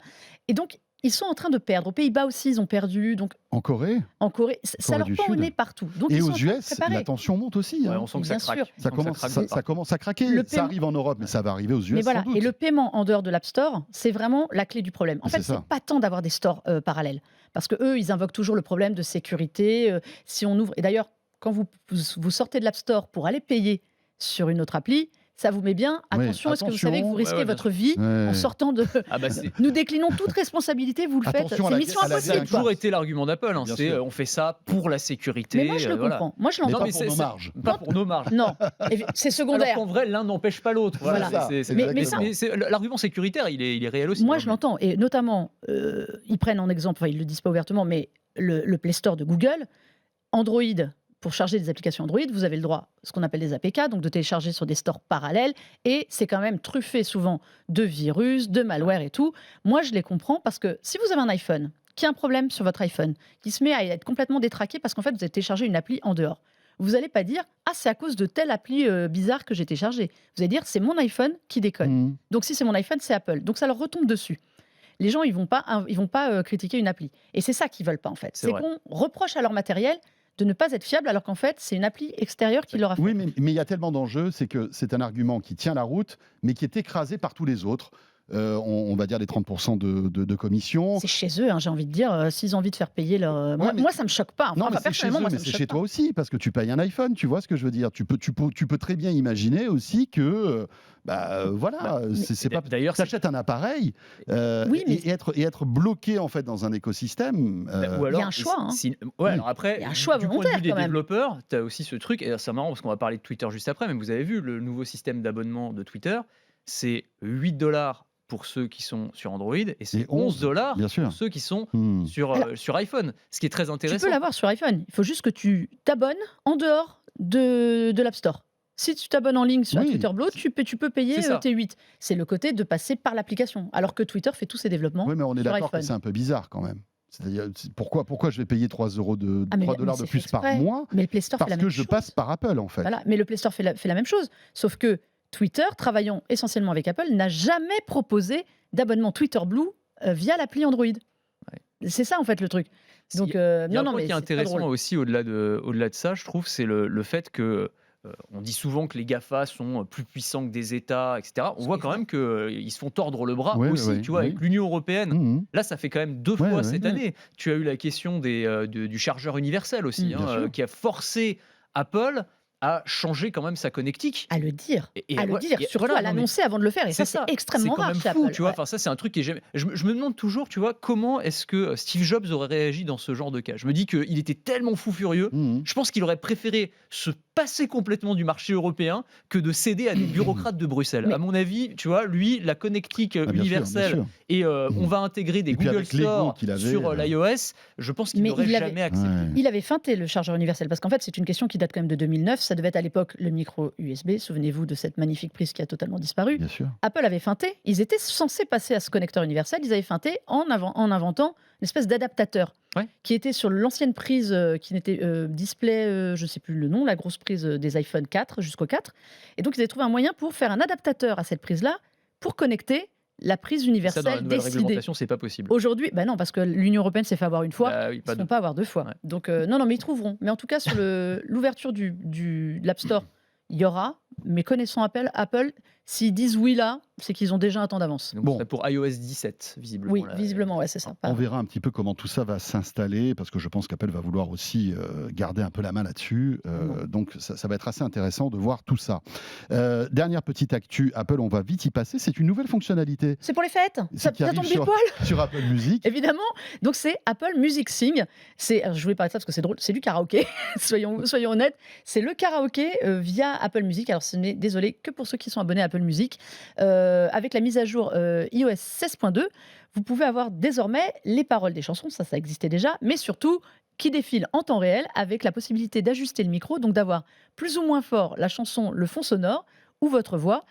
Speaker 3: Et donc, ils sont en train de perdre. Aux Pays-Bas aussi, ils ont perdu. Donc,
Speaker 2: En Corée
Speaker 3: en Corée, ça leur
Speaker 2: du
Speaker 3: pend au
Speaker 2: Sud.
Speaker 3: nez partout. Donc,
Speaker 2: et
Speaker 3: ils sont
Speaker 2: aux
Speaker 3: en train de
Speaker 2: US,
Speaker 3: préparer.
Speaker 2: la tension monte aussi.
Speaker 4: Ouais,
Speaker 2: hein.
Speaker 4: on sent que
Speaker 3: Bien
Speaker 4: ça craque.
Speaker 3: sûr.
Speaker 4: On
Speaker 2: Ça
Speaker 4: sent que
Speaker 2: commence,
Speaker 4: craque
Speaker 2: ça,
Speaker 4: de
Speaker 2: ça
Speaker 4: partout.
Speaker 2: commence à craquer.
Speaker 3: Le
Speaker 2: Ça
Speaker 3: paiement-
Speaker 2: arrive en Europe, mais ça va arriver aux US
Speaker 3: Mais voilà,
Speaker 2: sans doute.
Speaker 3: et le paiement en dehors de l'App Store, c'est vraiment la clé du problème. En
Speaker 2: C'est
Speaker 3: fait,
Speaker 2: ça.
Speaker 3: c'est pas tant d'avoir des stores parallèles, parce que eux, ils invoquent toujours le problème de sécurité. Si on ouvre, et d'ailleurs, quand vous sortez de l'App Store pour aller payer sur une autre appli, ça vous met bien.
Speaker 2: Oui,
Speaker 3: Attention, est-ce que vous
Speaker 2: attention.
Speaker 3: savez que vous risquez
Speaker 4: Ouais, bien
Speaker 3: votre vie
Speaker 2: Ouais.
Speaker 3: en sortant de.
Speaker 4: Ah bah c'est
Speaker 3: Nous déclinons toute responsabilité, vous le faites.
Speaker 2: Attention à
Speaker 3: C'est
Speaker 2: la-
Speaker 3: mission
Speaker 2: à la
Speaker 4: ça a
Speaker 3: impossible.
Speaker 4: toujours
Speaker 3: quoi.
Speaker 4: été l'argument d'Apple. Hein.
Speaker 2: Bien
Speaker 4: C'est
Speaker 2: sûr.
Speaker 4: on fait ça pour la sécurité.
Speaker 3: Mais moi, je le
Speaker 4: voilà.
Speaker 3: comprends. Moi, je
Speaker 2: Mais
Speaker 3: l'entends.
Speaker 2: pas
Speaker 4: mais
Speaker 2: pour
Speaker 4: c'est-
Speaker 2: nos
Speaker 4: c'est-
Speaker 2: marges.
Speaker 4: Pas pour nos marges.
Speaker 3: Non, c'est
Speaker 4: Alors
Speaker 3: secondaire.
Speaker 4: qu'en vrai, l'un n'empêche pas l'autre.
Speaker 3: Voilà. Mais ça-
Speaker 4: L'argument sécuritaire, il est réel aussi.
Speaker 3: Moi,
Speaker 4: hein,
Speaker 3: je l'entends. Et notamment, ils prennent en exemple, enfin, ils ne le disent pas ouvertement, mais le Play Store de Google, Android, pour charger des applications Android, vous avez le droit, ce qu'on appelle des APK, donc de télécharger sur des stores parallèles. Et c'est quand même truffé souvent de virus, de malware et tout. Moi, je les comprends parce que si vous avez un iPhone, qui a un problème sur votre iPhone, qui se met à être complètement détraqué parce qu'en fait, vous avez téléchargé une appli en dehors, vous n'allez pas dire « Ah, c'est à cause de telle appli bizarre que j'ai téléchargée ». Vous allez dire « C'est mon iPhone qui déconne ».
Speaker 2: Mmh.
Speaker 3: Donc si c'est mon iPhone, c'est Apple. Donc ça leur retombe dessus. Les gens, ils vont pas critiquer une appli. Et c'est ça qu'ils veulent pas en fait.
Speaker 4: C'est
Speaker 3: C'est
Speaker 4: vrai.
Speaker 3: qu'on reproche à leur matériel de ne pas être fiable alors qu'en fait, c'est une appli extérieure qui leur a fait.
Speaker 2: Oui, mais il y a tellement d'enjeux, c'est que c'est un argument qui tient la route, mais qui est écrasé par tous les autres. On va dire les 30% de commission.
Speaker 3: C'est chez eux, hein, j'ai envie de dire, s'ils ont envie de faire payer leur...
Speaker 2: Ouais, mais-
Speaker 3: moi, ça me choque pas. Enfin,
Speaker 2: Non, mais c'est chez
Speaker 3: personnellement,
Speaker 2: eux,
Speaker 3: moi,
Speaker 2: mais
Speaker 3: ça me
Speaker 2: c'est
Speaker 3: choque
Speaker 2: chez
Speaker 3: pas.
Speaker 2: toi aussi, parce que tu payes un iPhone, tu vois ce que je veux dire. Tu peux très bien imaginer aussi que, voilà, c'est pas.
Speaker 4: D'ailleurs,
Speaker 2: T'achètes un appareil
Speaker 3: Oui, mais-
Speaker 2: et être bloqué en fait dans un écosystème.
Speaker 4: ou alors,
Speaker 3: Il y a un choix, hein.
Speaker 4: Ouais, alors après,
Speaker 3: Il y a un choix
Speaker 4: du point de
Speaker 3: volontaire,
Speaker 4: vue des
Speaker 3: quand même.
Speaker 4: développeurs, tu as aussi ce truc, et c'est marrant parce qu'on va parler de Twitter juste après, mais vous avez vu le nouveau système d'abonnement de Twitter, c'est 8$ pour ceux qui sont sur Android et c'est
Speaker 2: Et 11,
Speaker 4: 11$
Speaker 2: bien sûr.
Speaker 4: pour ceux qui sont
Speaker 2: Hmm.
Speaker 4: sur iPhone, ce qui est très
Speaker 3: Tu
Speaker 4: intéressant.
Speaker 3: peux l'avoir sur iPhone. Il faut juste que tu t'abonnes en dehors de l'App Store. Si tu t'abonnes en ligne sur
Speaker 2: Oui.
Speaker 3: Twitter Blue, tu peux payer
Speaker 4: C'est ça.
Speaker 3: tes 8. C'est le côté de passer par l'application. Alors que Twitter fait tous ses développements
Speaker 2: Oui, mais on est
Speaker 3: sur
Speaker 2: d'accord que
Speaker 3: iPhone.
Speaker 2: c'est un peu bizarre quand même. C'est-à-dire, pourquoi je vais payer 3
Speaker 3: Ah, mais
Speaker 2: $3 de
Speaker 3: c'est
Speaker 2: plus
Speaker 3: fait
Speaker 2: par
Speaker 3: exprès.
Speaker 2: mois
Speaker 3: Mais le Play Store fait la
Speaker 2: parce
Speaker 3: même
Speaker 2: que je
Speaker 3: chose.
Speaker 2: passe par Apple en fait.
Speaker 3: Voilà. Mais le Play Store fait la même chose. Sauf que Twitter, travaillant essentiellement avec Apple, n'a jamais proposé d'abonnement Twitter Blue via l'appli Android. C'est ça en fait le truc. Donc,
Speaker 4: Il y a
Speaker 3: non,
Speaker 4: un
Speaker 3: non,
Speaker 4: point
Speaker 3: mais
Speaker 4: qui est
Speaker 3: c'est pas
Speaker 4: intéressant
Speaker 3: drôle.
Speaker 4: aussi au-delà de ça, je trouve, c'est le fait que on dit souvent que les GAFA sont plus puissants que des États, etc. On
Speaker 3: Ce
Speaker 4: voit
Speaker 3: qui est
Speaker 4: quand
Speaker 3: vrai.
Speaker 4: même qu'ils se font tordre le bras
Speaker 2: Oui,
Speaker 4: aussi,
Speaker 2: oui,
Speaker 4: tu vois,
Speaker 2: oui.
Speaker 4: avec l'Union européenne.
Speaker 2: Mhm.
Speaker 4: Là, ça fait quand même 2
Speaker 2: Ouais,
Speaker 4: fois
Speaker 2: ouais.
Speaker 4: cette année. Tu as eu la question du chargeur universel aussi,
Speaker 3: Mm.
Speaker 2: Bien sûr.
Speaker 4: qui a forcé Apple à changer quand même sa connectique.
Speaker 3: À le dire.
Speaker 4: Et
Speaker 3: À le
Speaker 4: ouais,
Speaker 3: dire,
Speaker 4: et
Speaker 3: surtout
Speaker 4: voilà,
Speaker 3: à
Speaker 4: non, mais
Speaker 3: l'annoncer avant de le faire. Et ça, c'est extrêmement
Speaker 4: quand
Speaker 3: rare
Speaker 4: même
Speaker 3: chez
Speaker 4: fou,
Speaker 3: Apple.
Speaker 4: tu vois.
Speaker 3: Ouais.
Speaker 4: Enfin, ça, c'est un truc qui est jamais. Je me demande toujours, tu vois, comment est-ce que Steve Jobs aurait réagi dans ce genre de cas. Je me dis qu'il était tellement fou furieux.
Speaker 2: Mhm.
Speaker 4: Je pense qu'il aurait préféré se passer complètement du marché européen que de céder à des bureaucrates de Bruxelles.
Speaker 3: Mais-
Speaker 4: À mon avis, tu vois, lui, la connectique
Speaker 2: Ah, bien sûr,
Speaker 4: universelle
Speaker 2: bien sûr.
Speaker 4: et on va intégrer des
Speaker 2: Et puis
Speaker 4: Google
Speaker 2: avec l'ego
Speaker 4: Store
Speaker 2: qu'il avait,
Speaker 4: sur l'iOS, je pense qu'il
Speaker 3: Mais
Speaker 4: n'aurait
Speaker 3: il l'avait-
Speaker 4: jamais accepté.
Speaker 2: Ouais.
Speaker 3: Il avait feinté le chargeur universel parce qu'en fait, c'est une question qui date quand même de 2009. Ça devait être à l'époque le micro USB. Souvenez-vous de cette magnifique prise qui a totalement disparu.
Speaker 2: Bien sûr.
Speaker 3: Apple avait feinté. Ils étaient censés passer à ce connecteur universel. Ils avaient feinté en inventant une espèce d'adaptateur
Speaker 4: Ouais.
Speaker 3: qui était sur l'ancienne prise qui n'était display, je ne sais plus le nom, la grosse prise des iPhone 4 jusqu'au 4. Et donc, ils avaient trouvé un moyen pour faire un adaptateur à cette prise-là pour connecter la prise
Speaker 4: Ça, dans la
Speaker 3: universelle
Speaker 4: nouvelle
Speaker 3: décidée.
Speaker 4: réglementation, c'est pas possible.
Speaker 3: Aujourd'hui, bah non, parce que l'Union européenne s'est fait avoir une fois.
Speaker 4: Bah oui,
Speaker 3: Ils
Speaker 4: pas
Speaker 3: ne
Speaker 4: de-
Speaker 3: vont pas avoir 2 fois.
Speaker 4: Ouais.
Speaker 3: Donc, non, mais ils trouveront. Mais en tout cas, sur l'ouverture de l'App Store, il y aura. Mais connaissant Apple, s'ils disent oui là, c'est qu'ils ont déjà un temps d'avance.
Speaker 4: Donc,
Speaker 2: Bon.
Speaker 4: ce serait pour iOS 17, visiblement.
Speaker 3: Oui,
Speaker 4: là.
Speaker 3: visiblement, ouais, c'est ça.
Speaker 2: On verra un petit peu comment tout ça va s'installer, parce que je pense qu'Apple va vouloir aussi garder un peu la main là-dessus. Donc ça va être assez intéressant de voir tout ça. Dernière petite actu, Apple, on va vite y passer. C'est une nouvelle fonctionnalité
Speaker 3: C'est pour les fêtes. Ça
Speaker 2: qui arrive
Speaker 3: tombe pile
Speaker 2: sur-
Speaker 3: poil.
Speaker 2: sur Apple Music.
Speaker 3: Évidemment. Donc c'est Apple Music Sing. Alors, je voulais parler de ça parce que c'est drôle. C'est du karaoké. soyons honnêtes. C'est le karaoké via Apple Music. Alors ce n'est désolé que pour ceux qui sont abonnés à Apple Apple Music. Avec la mise à jour iOS 16.2, vous pouvez avoir désormais les paroles des chansons, ça existait déjà, mais surtout qui défilent en temps réel avec la possibilité d'ajuster le micro, donc d'avoir plus ou moins fort la chanson, le fond sonore ou votre voix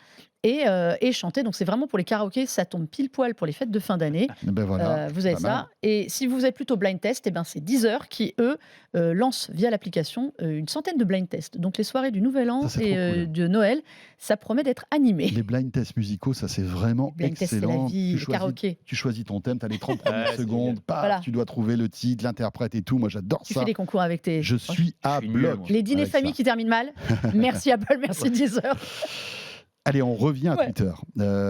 Speaker 3: et chanter. Donc c'est vraiment pour les karaokés, ça tombe pile poil pour les fêtes de fin d'année.
Speaker 2: Ben voilà,
Speaker 3: Vous avez
Speaker 2: pas mal.
Speaker 3: ça. Et si vous êtes plutôt blind test, c'est Deezer qui, eux, lancent via l'application une centaine de blind tests. Donc les soirées du Nouvel An
Speaker 2: Ça, c'est
Speaker 3: et
Speaker 2: trop cool.
Speaker 3: de Noël, ça promet d'être animé.
Speaker 2: Les blind tests musicaux, ça c'est vraiment
Speaker 3: Les blind tests, c'est la
Speaker 2: excellent.
Speaker 3: vie, les karaokés.
Speaker 2: Tu choisis ton thème, tu as les 30 premières
Speaker 4: c'est
Speaker 2: secondes, paf,
Speaker 3: Voilà.
Speaker 2: tu dois trouver le titre, l'interprète et tout. Moi j'adore
Speaker 3: Tu
Speaker 2: ça.
Speaker 3: fais des concours avec tes...
Speaker 2: Je suis à
Speaker 4: suis nul,
Speaker 2: bloc.
Speaker 4: moi.
Speaker 3: Les dîners
Speaker 2: avec
Speaker 3: famille
Speaker 2: ça.
Speaker 3: qui terminent mal. Merci Apple, merci Deezer.
Speaker 2: Allez, on revient à
Speaker 3: Ouais.
Speaker 2: Twitter,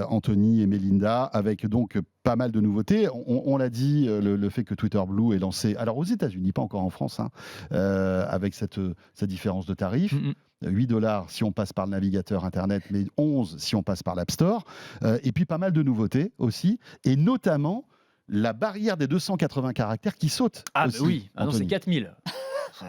Speaker 2: Anthony et Melinda, avec donc pas mal de nouveautés. On l'a dit, le fait que Twitter Blue est lancé, alors aux États-Unis, pas encore en France, hein, avec cette différence de tarif.
Speaker 4: Mm, mm.
Speaker 2: 8 $ si on passe par le navigateur Internet, mais 11 si on passe par l'App Store. Et puis pas mal de nouveautés aussi, et notamment la barrière des 280 caractères qui saute.
Speaker 4: Ah, bah
Speaker 2: aussi,
Speaker 4: oui, ah non, c'est
Speaker 2: Anthony.
Speaker 4: 4000.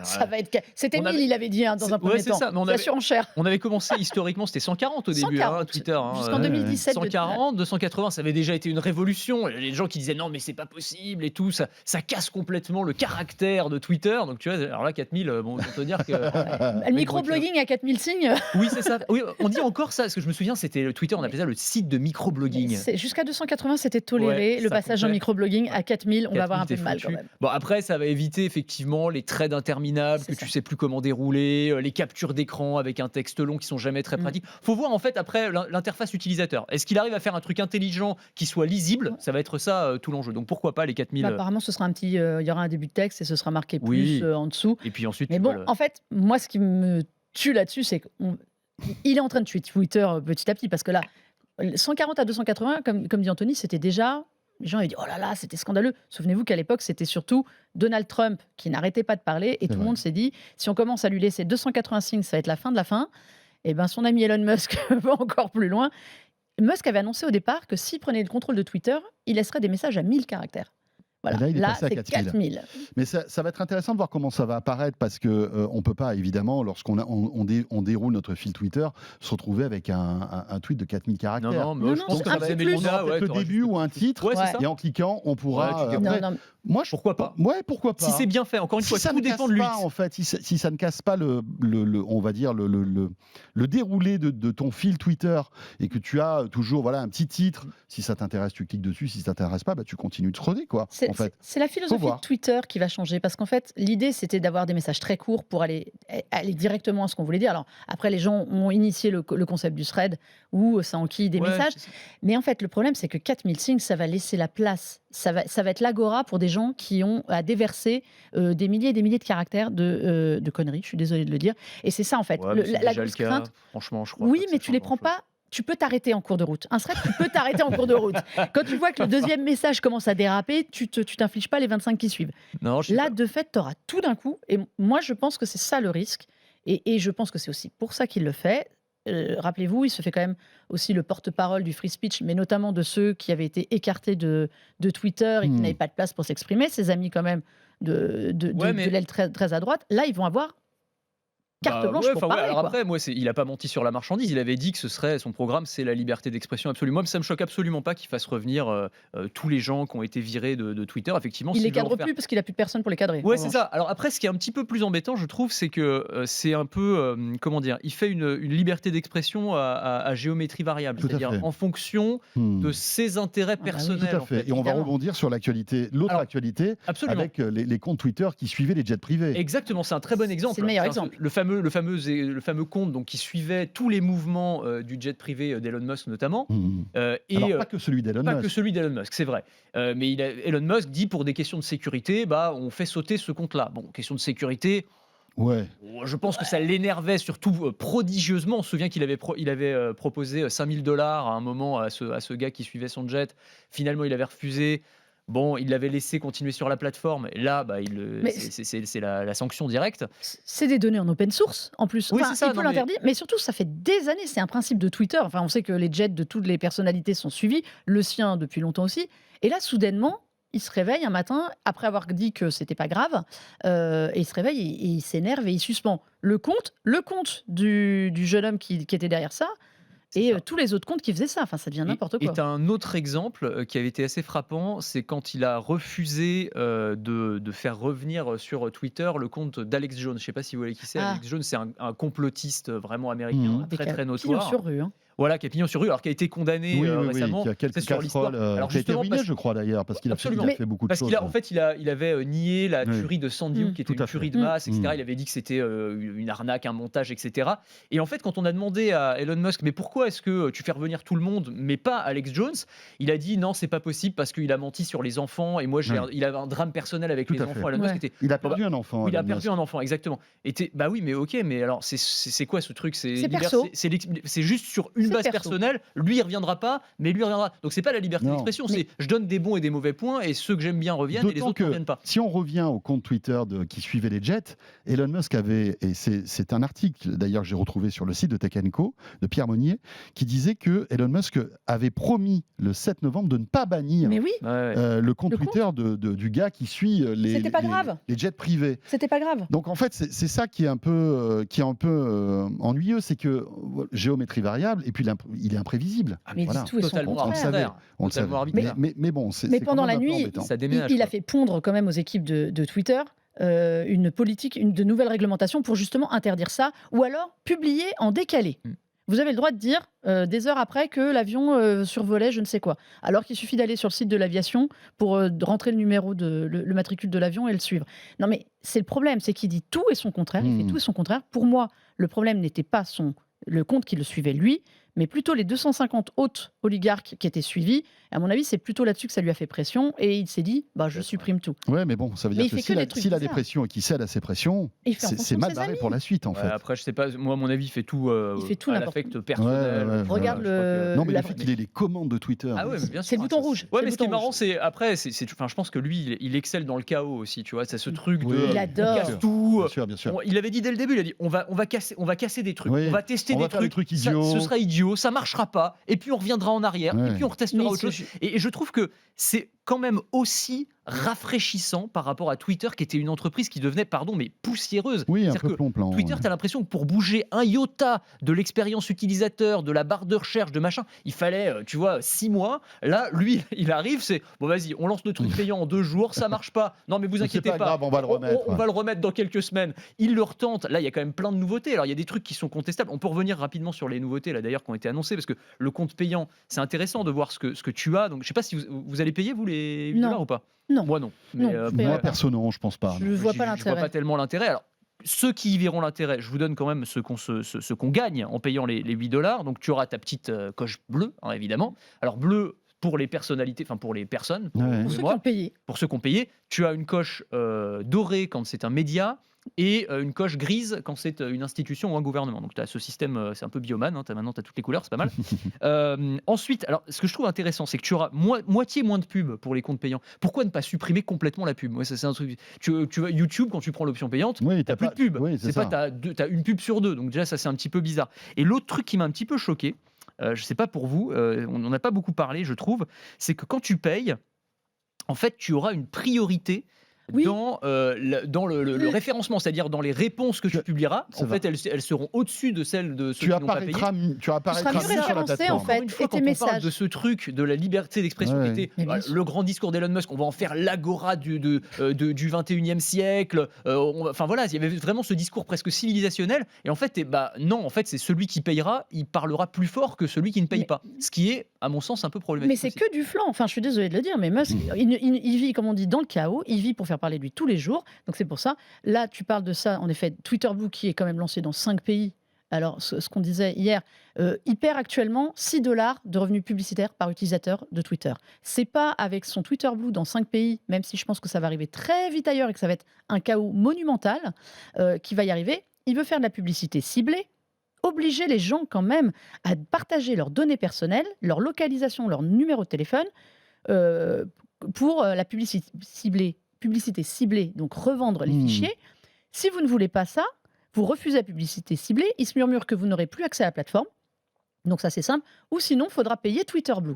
Speaker 3: Ça va être... C'était
Speaker 4: On
Speaker 3: 1000,
Speaker 4: avait-
Speaker 3: il avait dit dans un
Speaker 4: Ouais,
Speaker 3: premier
Speaker 4: c'est
Speaker 3: temps.
Speaker 4: ça, mais on
Speaker 3: La
Speaker 4: avait-
Speaker 3: surenchère.
Speaker 4: On avait commencé historiquement, c'était 140 au début,
Speaker 3: 140,
Speaker 4: Twitter.
Speaker 3: Jusqu'en
Speaker 2: ouais,
Speaker 3: 2017.
Speaker 4: 140, 280, ça avait déjà été une révolution. Les gens qui disaient non, mais c'est pas possible et tout, ça casse complètement le caractère de Twitter. Donc tu vois, alors là, 4000, bon, on peut dire que.
Speaker 3: Le microblogging à 4000 signes,
Speaker 4: Oui, c'est ça. Oui, on dit encore ça, parce que je me souviens, c'était le Twitter, on appelait ça le site de microblogging.
Speaker 3: jusqu'à 280, c'était toléré.
Speaker 4: Ouais,
Speaker 3: le
Speaker 4: ça
Speaker 3: passage en
Speaker 4: comptait.
Speaker 3: microblogging à 4000, on va avoir un
Speaker 4: 4000,
Speaker 3: peu de mal
Speaker 4: t'es
Speaker 3: quand
Speaker 4: foutu.
Speaker 3: même.
Speaker 4: Bon, après, ça va éviter effectivement les threads interminables
Speaker 3: C'est
Speaker 4: que tu
Speaker 3: ça.
Speaker 4: sais plus comment dérouler, les captures d'écran avec un texte long qui sont jamais très
Speaker 3: Mm.
Speaker 4: pratiques. Faut voir en fait après l'interface utilisateur. Est-ce qu'il arrive à faire un truc intelligent qui soit lisible? Ça va être ça tout l'enjeu. Donc pourquoi pas les 4000
Speaker 3: Bah, apparemment, ce sera un petit. Il y aura un début de texte et ce sera marqué plus
Speaker 4: Oui.
Speaker 3: en dessous.
Speaker 4: et puis ensuite
Speaker 3: Mais
Speaker 4: tu
Speaker 3: bon,
Speaker 4: vois le-
Speaker 3: en fait, moi, ce qui me tue là-dessus, c'est qu'il est en train de tuer Twitter petit à petit parce que là, 140 à 280, comme dit Anthony, c'était déjà. Les gens avaient dit oh là là, c'était scandaleux. Souvenez-vous qu'à l'époque, c'était surtout Donald Trump qui n'arrêtait pas de parler et tout le
Speaker 2: vrai.
Speaker 3: monde s'est dit si on commence à lui laisser 280 signes, ça va être la fin de la fin. Et bien, son ami Elon Musk va encore plus loin. Musk avait annoncé au départ que s'il prenait le contrôle de Twitter, il laisserait des messages à 1000 caractères. Voilà.
Speaker 2: Et là, il est
Speaker 3: Là,
Speaker 2: passé à
Speaker 3: c'est
Speaker 2: 4000.
Speaker 3: 4000.
Speaker 2: Mais ça va être intéressant de voir comment ça va apparaître parce que on peut pas évidemment lorsqu'on on déroule notre fil Twitter se retrouver avec un tweet de 4000 caractères.
Speaker 4: Non, mais
Speaker 3: Non,
Speaker 4: je
Speaker 3: non,
Speaker 4: pense
Speaker 3: c'est
Speaker 4: que
Speaker 3: un
Speaker 4: ça
Speaker 3: peu
Speaker 4: va
Speaker 3: plus.
Speaker 2: On aura peut-être le début ou un titre
Speaker 4: Ouais, c'est
Speaker 3: Ouais.
Speaker 4: ça.
Speaker 2: et en cliquant on pourra.
Speaker 4: Ouais, tu
Speaker 2: après,
Speaker 3: Non,
Speaker 2: moi je
Speaker 4: Pourquoi pas?
Speaker 2: Ouais, pourquoi pas.
Speaker 4: Si c'est bien fait, encore une
Speaker 2: Si
Speaker 4: fois,
Speaker 2: ça
Speaker 4: tout
Speaker 2: ne
Speaker 4: dépend
Speaker 2: casse
Speaker 4: de lui.
Speaker 2: pas, en fait, si ça ne casse pas on va dire le déroulé de ton fil Twitter et que tu as toujours voilà un petit titre, si ça t'intéresse tu cliques dessus, si ça t'intéresse pas, bah, tu continues de scroller quoi.
Speaker 3: C'est
Speaker 2: En fait,
Speaker 3: c'est la philosophie
Speaker 2: voir.
Speaker 3: de Twitter qui va changer parce qu'en fait, l'idée c'était d'avoir des messages très courts pour aller directement à ce qu'on voulait dire. Alors après, les gens ont initié le concept du thread où ça enquille des
Speaker 4: Ouais,
Speaker 3: messages.
Speaker 4: c'est ça.
Speaker 3: Mais en fait, le problème c'est que 4000 signes, ça va laisser la place. Ça va être l'agora pour des gens qui ont à déverser des milliers et des milliers de caractères de conneries. Je suis désolée de le dire. Et c'est ça en fait.
Speaker 4: Ouais, mais c'est
Speaker 3: la
Speaker 4: déjà le
Speaker 3: grosse
Speaker 4: cas.
Speaker 3: crainte.
Speaker 4: Franchement, je crois.
Speaker 3: Oui,
Speaker 4: pas que
Speaker 3: mais
Speaker 4: ça
Speaker 3: tu les
Speaker 4: change
Speaker 3: prends
Speaker 4: grand-chose.
Speaker 3: pas. Tu peux t'arrêter en cours de route. Un thread, tu peux t'arrêter en cours de route. Quand tu vois que le deuxième message commence à déraper, tu t'infliges pas les 25 qui suivent.
Speaker 4: Non, je sais
Speaker 3: Là,
Speaker 4: pas.
Speaker 3: de fait, tu auras tout d'un coup. Et moi, je pense que c'est ça le risque. Et je pense que c'est aussi pour ça qu'il le fait. Rappelez-vous, il se fait quand même aussi le porte-parole du free speech, mais notamment de ceux qui avaient été écartés de Twitter et qui n'avaient pas de place pour s'exprimer. Ses amis, quand même,
Speaker 4: Ouais, mais-
Speaker 3: de l'aile très à droite. Là, ils vont avoir carte
Speaker 4: Bah
Speaker 3: blanche
Speaker 4: ouais,
Speaker 3: pour
Speaker 4: enfin, ouais,
Speaker 3: parler.
Speaker 4: alors
Speaker 3: quoi.
Speaker 4: après, moi, il a pas menti sur la marchandise. Il avait dit que son programme, c'est la liberté d'expression absolue. Moi, ça me choque absolument pas qu'il fasse revenir tous les gens qui ont été virés de Twitter. Effectivement,
Speaker 3: Il
Speaker 4: s'il
Speaker 3: les
Speaker 4: veut en
Speaker 3: cadre
Speaker 4: faire-
Speaker 3: plus parce qu'il a plus personne pour les cadrer.
Speaker 4: Ouais,
Speaker 3: en
Speaker 4: c'est
Speaker 3: revanche.
Speaker 4: ça. Alors après, ce qui est un petit peu plus embêtant, je trouve, c'est que c'est un peu, comment dire, il fait une liberté d'expression à géométrie variable,
Speaker 2: Tout à
Speaker 4: c'est-à-dire
Speaker 2: fait.
Speaker 4: en fonction de ses intérêts
Speaker 3: bah oui,
Speaker 4: personnels.
Speaker 2: Tout à
Speaker 4: en
Speaker 2: fait.
Speaker 4: fait.
Speaker 2: Et on va
Speaker 3: évidemment.
Speaker 2: rebondir sur l'actualité, l'autre
Speaker 4: Alors,
Speaker 2: actualité,
Speaker 4: Absolument.
Speaker 2: avec les comptes Twitter qui suivaient les jets privés.
Speaker 4: Exactement, c'est un très bon exemple.
Speaker 3: C'est le meilleur
Speaker 4: C'est-à-dire
Speaker 3: exemple.
Speaker 4: Le fameux compte donc, qui suivait tous les mouvements du jet privé d'Elon Musk notamment. Et
Speaker 2: Alors, pas que celui d'Elon
Speaker 4: pas
Speaker 2: Musk.
Speaker 4: que celui d'Elon Musk, c'est vrai. Mais Elon Musk dit pour des questions de sécurité, bah, on fait sauter ce compte-là. Bon, question de sécurité,
Speaker 2: Ouais.
Speaker 4: je pense que ça l'énervait surtout prodigieusement. On se souvient qu'il avait, proposé 5000 $ à un moment à ce gars qui suivait son jet. Finalement, il avait refusé. Bon, il l'avait laissé continuer sur la plateforme. Et là, bah,
Speaker 3: Mais
Speaker 4: c'est la sanction directe.
Speaker 3: C'est des données en open source en plus.
Speaker 4: Oui,
Speaker 3: Enfin,
Speaker 4: c'est ça,
Speaker 3: il peut
Speaker 4: non, mais-
Speaker 3: l'interdire, mais surtout ça fait des années, c'est un principe de Twitter. Enfin, on sait que les jets de toutes les personnalités sont suivis, le sien depuis longtemps aussi. Et là, soudainement, il se réveille un matin après avoir dit que c'était pas grave, et il se réveille et il s'énerve et il suspend le compte du jeune homme qui était derrière ça. et
Speaker 4: ça.
Speaker 3: tous les autres comptes qui faisaient ça. Enfin, ça devient n'importe
Speaker 4: Et
Speaker 3: quoi.
Speaker 4: tu as un autre exemple qui avait été assez frappant, c'est quand il a refusé de faire revenir sur Twitter le compte d'Alex Jones. Je ne sais pas si vous voyez qui c'est.
Speaker 3: Ah.
Speaker 4: Alex Jones, c'est un complotiste vraiment américain,
Speaker 2: Mhm.
Speaker 4: très très
Speaker 3: Pignon
Speaker 4: notoire.
Speaker 3: sur rue. Hein.
Speaker 4: Voilà, qui a pignon sur rue, alors qui a été condamné
Speaker 2: Oui,
Speaker 4: récemment.
Speaker 2: qui a quelques
Speaker 4: C'est sur l'histoire.
Speaker 2: casseroles,
Speaker 4: Alors
Speaker 2: qui a été
Speaker 4: justement,
Speaker 2: ruiné,
Speaker 4: parce-
Speaker 2: je crois d'ailleurs, parce qu'il a
Speaker 4: Absolument.
Speaker 2: fait beaucoup de
Speaker 4: Parce
Speaker 2: choses.
Speaker 4: qu'il a, en fait, il avait nié la
Speaker 2: Oui.
Speaker 4: tuerie de Sandy Hook, qui était
Speaker 2: tout à
Speaker 4: une tuerie
Speaker 2: fait.
Speaker 4: de masse, etc.
Speaker 2: Mm.
Speaker 4: Il avait dit que c'était une arnaque, un montage, etc. Et en fait, quand on a demandé à Elon Musk, mais pourquoi est-ce que tu fais revenir tout le monde, mais pas Alex Jones, il a dit non, c'est pas possible parce qu'il a menti sur les enfants. Et moi,
Speaker 2: Ouais.
Speaker 4: il avait un drame personnel avec
Speaker 2: Tout
Speaker 4: les
Speaker 2: à fait.
Speaker 4: enfants. Elon
Speaker 3: Ouais.
Speaker 4: Musk était.
Speaker 2: Il a
Speaker 4: Bon,
Speaker 2: perdu un enfant.
Speaker 4: Oui, il a
Speaker 2: Elon
Speaker 4: perdu
Speaker 2: Musk.
Speaker 4: un enfant, exactement. Bah oui, mais ok, mais alors c'est quoi ce truc?
Speaker 3: C'est perso.
Speaker 4: C'est juste sur une
Speaker 3: C'est
Speaker 4: base
Speaker 3: perso.
Speaker 4: personnelle. Lui, il reviendra pas, mais lui il reviendra. Donc c'est pas la liberté
Speaker 2: Non.
Speaker 4: d'expression,
Speaker 3: Mais-
Speaker 4: c'est je donne des bons et des mauvais points et ceux que j'aime bien reviennent et les
Speaker 2: D'autant
Speaker 4: autres ne
Speaker 2: que
Speaker 4: reviennent pas.
Speaker 2: si on revient au compte Twitter qui suivait les jets, Elon Musk avait, et c'est un article d'ailleurs que j'ai retrouvé sur le site de Tech & Co, de Pierre Monnier, qui disait que Elon Musk avait promis le 7 novembre de ne pas bannir
Speaker 3: Mais oui,
Speaker 4: Ouais, ouais.
Speaker 2: le compte
Speaker 3: Le
Speaker 2: Twitter du gars qui suit
Speaker 3: C'était pas grave.
Speaker 2: les jets privés.
Speaker 3: c'était pas grave.
Speaker 2: Donc en fait, c'est ça qui est un peu, ennuyeux, c'est que géométrie variable, et puis il est imprévisible.
Speaker 4: Ah,
Speaker 3: Mais
Speaker 2: voilà.
Speaker 3: il dit tout et son
Speaker 4: Totalement
Speaker 2: on le savait.
Speaker 3: contraire.
Speaker 4: arbitraire.
Speaker 2: On le
Speaker 4: Totalement
Speaker 2: savait.
Speaker 4: arbitraire.
Speaker 2: Mais bon, c'est
Speaker 3: Mais
Speaker 2: quand
Speaker 3: pendant
Speaker 2: même
Speaker 3: la
Speaker 2: un peu
Speaker 3: nuit,
Speaker 2: embêtant.
Speaker 4: Ça déménage.
Speaker 3: Il a
Speaker 4: quoi.
Speaker 3: fait pondre quand même aux équipes de Twitter une politique, de nouvelles réglementations pour justement interdire ça, ou alors publier en décalé.
Speaker 4: Mm.
Speaker 3: Vous avez le droit de dire des heures après que l'avion survolait je ne sais quoi, alors qu'il suffit d'aller sur le site de l'aviation pour rentrer le numéro le matricule de l'avion et le suivre. Non mais c'est le problème, c'est qu'il dit tout et son contraire, il fait
Speaker 2: Mm.
Speaker 3: tout et son contraire. Pour moi, le problème n'était pas le compte qui le suivait lui, mais plutôt les 250 autres oligarques qui étaient suivis. À mon avis, c'est plutôt là-dessus que ça lui a fait pression et il s'est dit je
Speaker 4: Peut-être,
Speaker 3: supprime tout.
Speaker 2: Ouais, mais bon, ça veut
Speaker 3: Mais
Speaker 2: dire
Speaker 3: il
Speaker 2: que
Speaker 3: fait que des trucs
Speaker 2: s'il a des
Speaker 3: bizarres.
Speaker 2: pressions et qu'il cède à ses pressions,
Speaker 3: Et il fait en
Speaker 2: c'est
Speaker 3: fonction de
Speaker 2: mal
Speaker 3: ses
Speaker 2: barré
Speaker 3: amis.
Speaker 2: pour la suite, en
Speaker 4: Ouais,
Speaker 2: fait.
Speaker 4: après, je sais pas, moi, à mon avis, il fait tout,
Speaker 3: Il fait tout
Speaker 4: à
Speaker 3: n'importe
Speaker 4: l'affect personnel.
Speaker 2: Ouais, ouais,
Speaker 3: Regarde
Speaker 4: je crois que-
Speaker 2: Non, mais
Speaker 3: la-
Speaker 2: le fait qu'il ait les commandes de Twitter.
Speaker 4: Ah ouais, mais bien
Speaker 3: C'est
Speaker 4: sûr.
Speaker 3: le bouton rouge.
Speaker 4: Ouais,
Speaker 3: c'est
Speaker 4: mais
Speaker 3: le
Speaker 4: ce qui est
Speaker 3: bouton
Speaker 4: marrant,
Speaker 3: rouge.
Speaker 4: c'est après, enfin, je pense que lui, il excelle dans le chaos aussi, tu vois. C'est ce truc
Speaker 2: Oui.
Speaker 4: de
Speaker 3: Il adore.
Speaker 4: casse tout.
Speaker 2: Bien sûr, bien sûr.
Speaker 4: Il avait dit dès le début, il a dit on va casser des trucs,
Speaker 2: Oui.
Speaker 4: on va tester
Speaker 2: On
Speaker 4: des
Speaker 2: va faire des trucs
Speaker 4: ça-
Speaker 2: idiots.
Speaker 4: ce sera idiot, ça marchera pas, et puis on reviendra en arrière,
Speaker 2: Ouais.
Speaker 4: et puis on retestera
Speaker 3: Mais
Speaker 4: autre chose. Et je trouve que c'est quand même aussi rafraîchissant par rapport à Twitter, qui était une entreprise qui devenait, mais poussiéreuse.
Speaker 2: Oui, un
Speaker 4: C'est-à-dire
Speaker 2: peu
Speaker 4: que
Speaker 2: plan-plan.
Speaker 4: Twitter, tu as l'impression que pour bouger un iota de l'expérience utilisateur, de la barre de recherche, de machin, il fallait, 6 mois. Là, lui, il arrive, c'est bon, vas-y, on lance le truc payant en 2 jours, ça marche pas. Non, mais vous
Speaker 2: C'est
Speaker 4: inquiétez
Speaker 2: pas grave, on va le remettre.
Speaker 4: on va le remettre dans quelques semaines. Il le retente. Là, il y a quand même plein de nouveautés. Alors, il y a des trucs qui sont contestables. On peut revenir rapidement sur les nouveautés, là, d'ailleurs, qui ont été annoncées, parce que le compte payant, c'est intéressant de voir ce que tu as. Donc, je sais pas si vous allez payer, vous, les
Speaker 3: Non.
Speaker 4: $8 ou pas.
Speaker 3: Non.
Speaker 4: Moi, non.
Speaker 3: Non,
Speaker 4: Mais,
Speaker 3: mais,
Speaker 2: Moi, perso, non, je pense pas.
Speaker 3: Je vois pas
Speaker 4: je vois
Speaker 3: l'intérêt.
Speaker 4: pas tellement l'intérêt. Alors, ceux qui y verront l'intérêt, je vous donne quand même ce qu'on gagne en payant les $8. Donc, tu auras ta petite coche bleue, hein, évidemment. Alors, bleu pour les personnalités, enfin pour les personnes, pour
Speaker 2: Ouais.
Speaker 4: vous
Speaker 3: Pour
Speaker 4: et
Speaker 3: ceux qui
Speaker 4: moi.
Speaker 3: ont payé.
Speaker 4: Pour ceux qui ont payé, tu as une coche dorée quand c'est un média et une coche grise quand c'est une institution ou un gouvernement. Donc tu as ce système, c'est un peu bioman, hein, maintenant tu as toutes les couleurs, c'est pas mal. Ensuite, alors, ce que je trouve intéressant, c'est que tu auras moitié moins de pubs pour les comptes payants. Pourquoi ne pas supprimer complètement la pub? Moi, ça, c'est un truc. Tu vois, YouTube, quand tu prends l'option payante,
Speaker 2: Oui,
Speaker 4: t'as plus de pub.
Speaker 2: Oui,
Speaker 4: c'est
Speaker 2: ça.
Speaker 4: pas t'as une pub sur 2, donc déjà ça c'est un petit peu bizarre. Et l'autre truc qui m'a un petit peu choqué, je sais pas pour vous, on n'en a pas beaucoup parlé, je trouve, c'est que quand tu payes, en fait, tu auras une priorité
Speaker 3: Oui.
Speaker 4: dans le référencement, c'est-à-dire dans les réponses que tu publieras.
Speaker 2: ça
Speaker 4: En
Speaker 2: va.
Speaker 4: fait, elles seront au-dessus de celles de ceux
Speaker 2: Tu
Speaker 4: qui n'ont pas payé.
Speaker 2: apparaîtras
Speaker 3: mieux
Speaker 2: mieux sur la
Speaker 3: référencé, en
Speaker 2: plateforme.
Speaker 3: fait.
Speaker 4: Encore une fois,
Speaker 3: et
Speaker 4: quand
Speaker 3: tes
Speaker 4: on parle
Speaker 3: messages.
Speaker 4: de ce truc de la liberté d'expression
Speaker 2: Ouais.
Speaker 4: qui était
Speaker 3: Mais bien sûr.
Speaker 4: le grand discours d'Elon Musk, on va en faire l'agora du 21e siècle. Enfin voilà, il y avait vraiment ce discours presque civilisationnel. Et en fait, non, en fait, c'est celui qui payera, il parlera plus fort que celui qui ne paye
Speaker 3: Mais-
Speaker 4: pas. Ce qui est, à mon sens, un peu problématique.
Speaker 3: Mais c'est
Speaker 4: aussi.
Speaker 3: que du flan. Enfin, je suis désolée de le dire, mais Musk, il vit, comme on dit, dans le chaos. Il vit pour faire parler de lui tous les jours. Donc c'est pour ça. Là, tu parles de ça, en effet, Twitter Blue qui est quand même lancé dans 5 pays. Alors, ce qu'on disait hier, il perd actuellement $6 de revenus publicitaires par utilisateur de Twitter. C'est pas avec son Twitter Blue dans 5 pays, même si je pense que ça va arriver très vite ailleurs et que ça va être un chaos monumental, qui va y arriver. Il veut faire de la publicité ciblée, obliger les gens quand même à partager leurs données personnelles, leur localisation, leur numéro de téléphone, pour la publicité ciblée, donc revendre les fichiers. Si vous ne voulez pas ça, vous refusez la publicité ciblée, il se murmure que vous n'aurez plus accès à la plateforme. Donc ça, c'est simple. Ou sinon, il faudra payer Twitter Blue.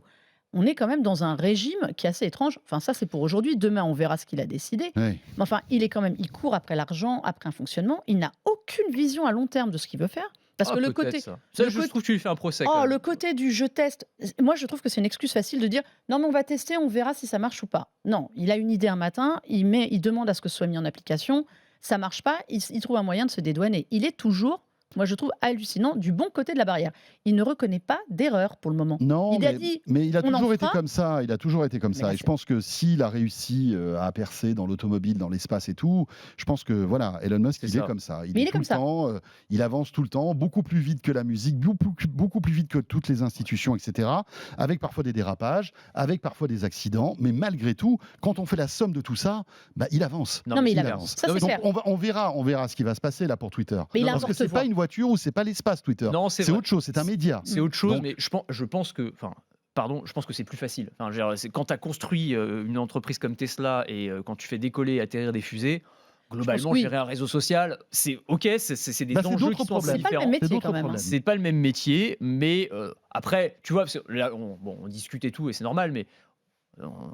Speaker 3: On est quand même dans un régime qui est assez étrange. Enfin, ça, c'est pour aujourd'hui. Demain, on verra ce qu'il a décidé.
Speaker 2: Oui.
Speaker 3: Mais enfin, il court après l'argent, après un fonctionnement. Il n'a aucune vision à long terme de ce qu'il veut faire. Parce que le
Speaker 4: peut-être
Speaker 3: côté,
Speaker 4: ça.
Speaker 3: le
Speaker 4: Je
Speaker 3: côté-
Speaker 4: trouve que tu lui fais un procès.
Speaker 3: oh,
Speaker 4: quand même.
Speaker 3: le côté du je teste, moi je trouve que c'est une excuse facile de dire non mais on va tester, on verra si ça marche ou pas. Non, il a une idée un matin, il demande à ce que ce soit mis en application, ça marche pas, il trouve un moyen de se dédouaner. Il est toujours, moi je trouve hallucinant, du bon côté de la barrière. Il ne reconnaît pas d'erreur pour le moment.
Speaker 2: Non,
Speaker 3: Il a dit,
Speaker 2: mais il a
Speaker 3: on en
Speaker 2: toujours été
Speaker 3: fera.
Speaker 2: comme ça. Il a toujours été comme
Speaker 3: Mais
Speaker 2: ça.
Speaker 3: là,
Speaker 2: Et je pense que s'il a réussi à percer dans l'automobile, dans l'espace et tout, je pense que voilà, Elon Musk,
Speaker 4: C'est
Speaker 2: il
Speaker 4: ça.
Speaker 2: est comme ça.
Speaker 3: Mais il est
Speaker 2: tout
Speaker 3: comme
Speaker 2: le
Speaker 3: ça.
Speaker 2: temps, il avance tout le temps, beaucoup plus vite que la musique, beaucoup plus vite que toutes les institutions, etc. Avec parfois des dérapages, avec parfois des accidents. Mais malgré tout, quand on fait la somme de tout ça, bah, il avance.
Speaker 3: Non, mais il
Speaker 2: il
Speaker 3: avance.
Speaker 2: avance.
Speaker 3: Ça
Speaker 4: Non,
Speaker 3: c'est
Speaker 4: mais
Speaker 3: clair.
Speaker 2: On verra ce qui va se passer là pour Twitter.
Speaker 3: Mais il a un
Speaker 2: Parce que c'est
Speaker 3: porte-voix.
Speaker 2: pas une voiture ou c'est pas l'espace Twitter.
Speaker 4: Non, c'est
Speaker 2: C'est
Speaker 4: vrai.
Speaker 2: autre chose, c'est un média.
Speaker 4: C'est autre chose,
Speaker 2: Donc-
Speaker 4: mais je pense que. Enfin, pardon, je pense que c'est plus facile. Enfin, je veux dire, quand tu as construit une entreprise comme Tesla et quand tu fais décoller et atterrir des fusées, globalement,
Speaker 3: oui.
Speaker 4: gérer un réseau social, c'est OK, c'est des
Speaker 2: Bah, c'est
Speaker 4: enjeux
Speaker 2: d'autres
Speaker 4: qui sont assez
Speaker 2: problèmes.
Speaker 3: C'est pas le
Speaker 4: différents.
Speaker 3: même métier
Speaker 2: d'autres
Speaker 3: quand même.
Speaker 2: problèmes.
Speaker 4: C'est pas le même métier, mais après, tu vois, parce que là, on discute et tout, et c'est normal, mais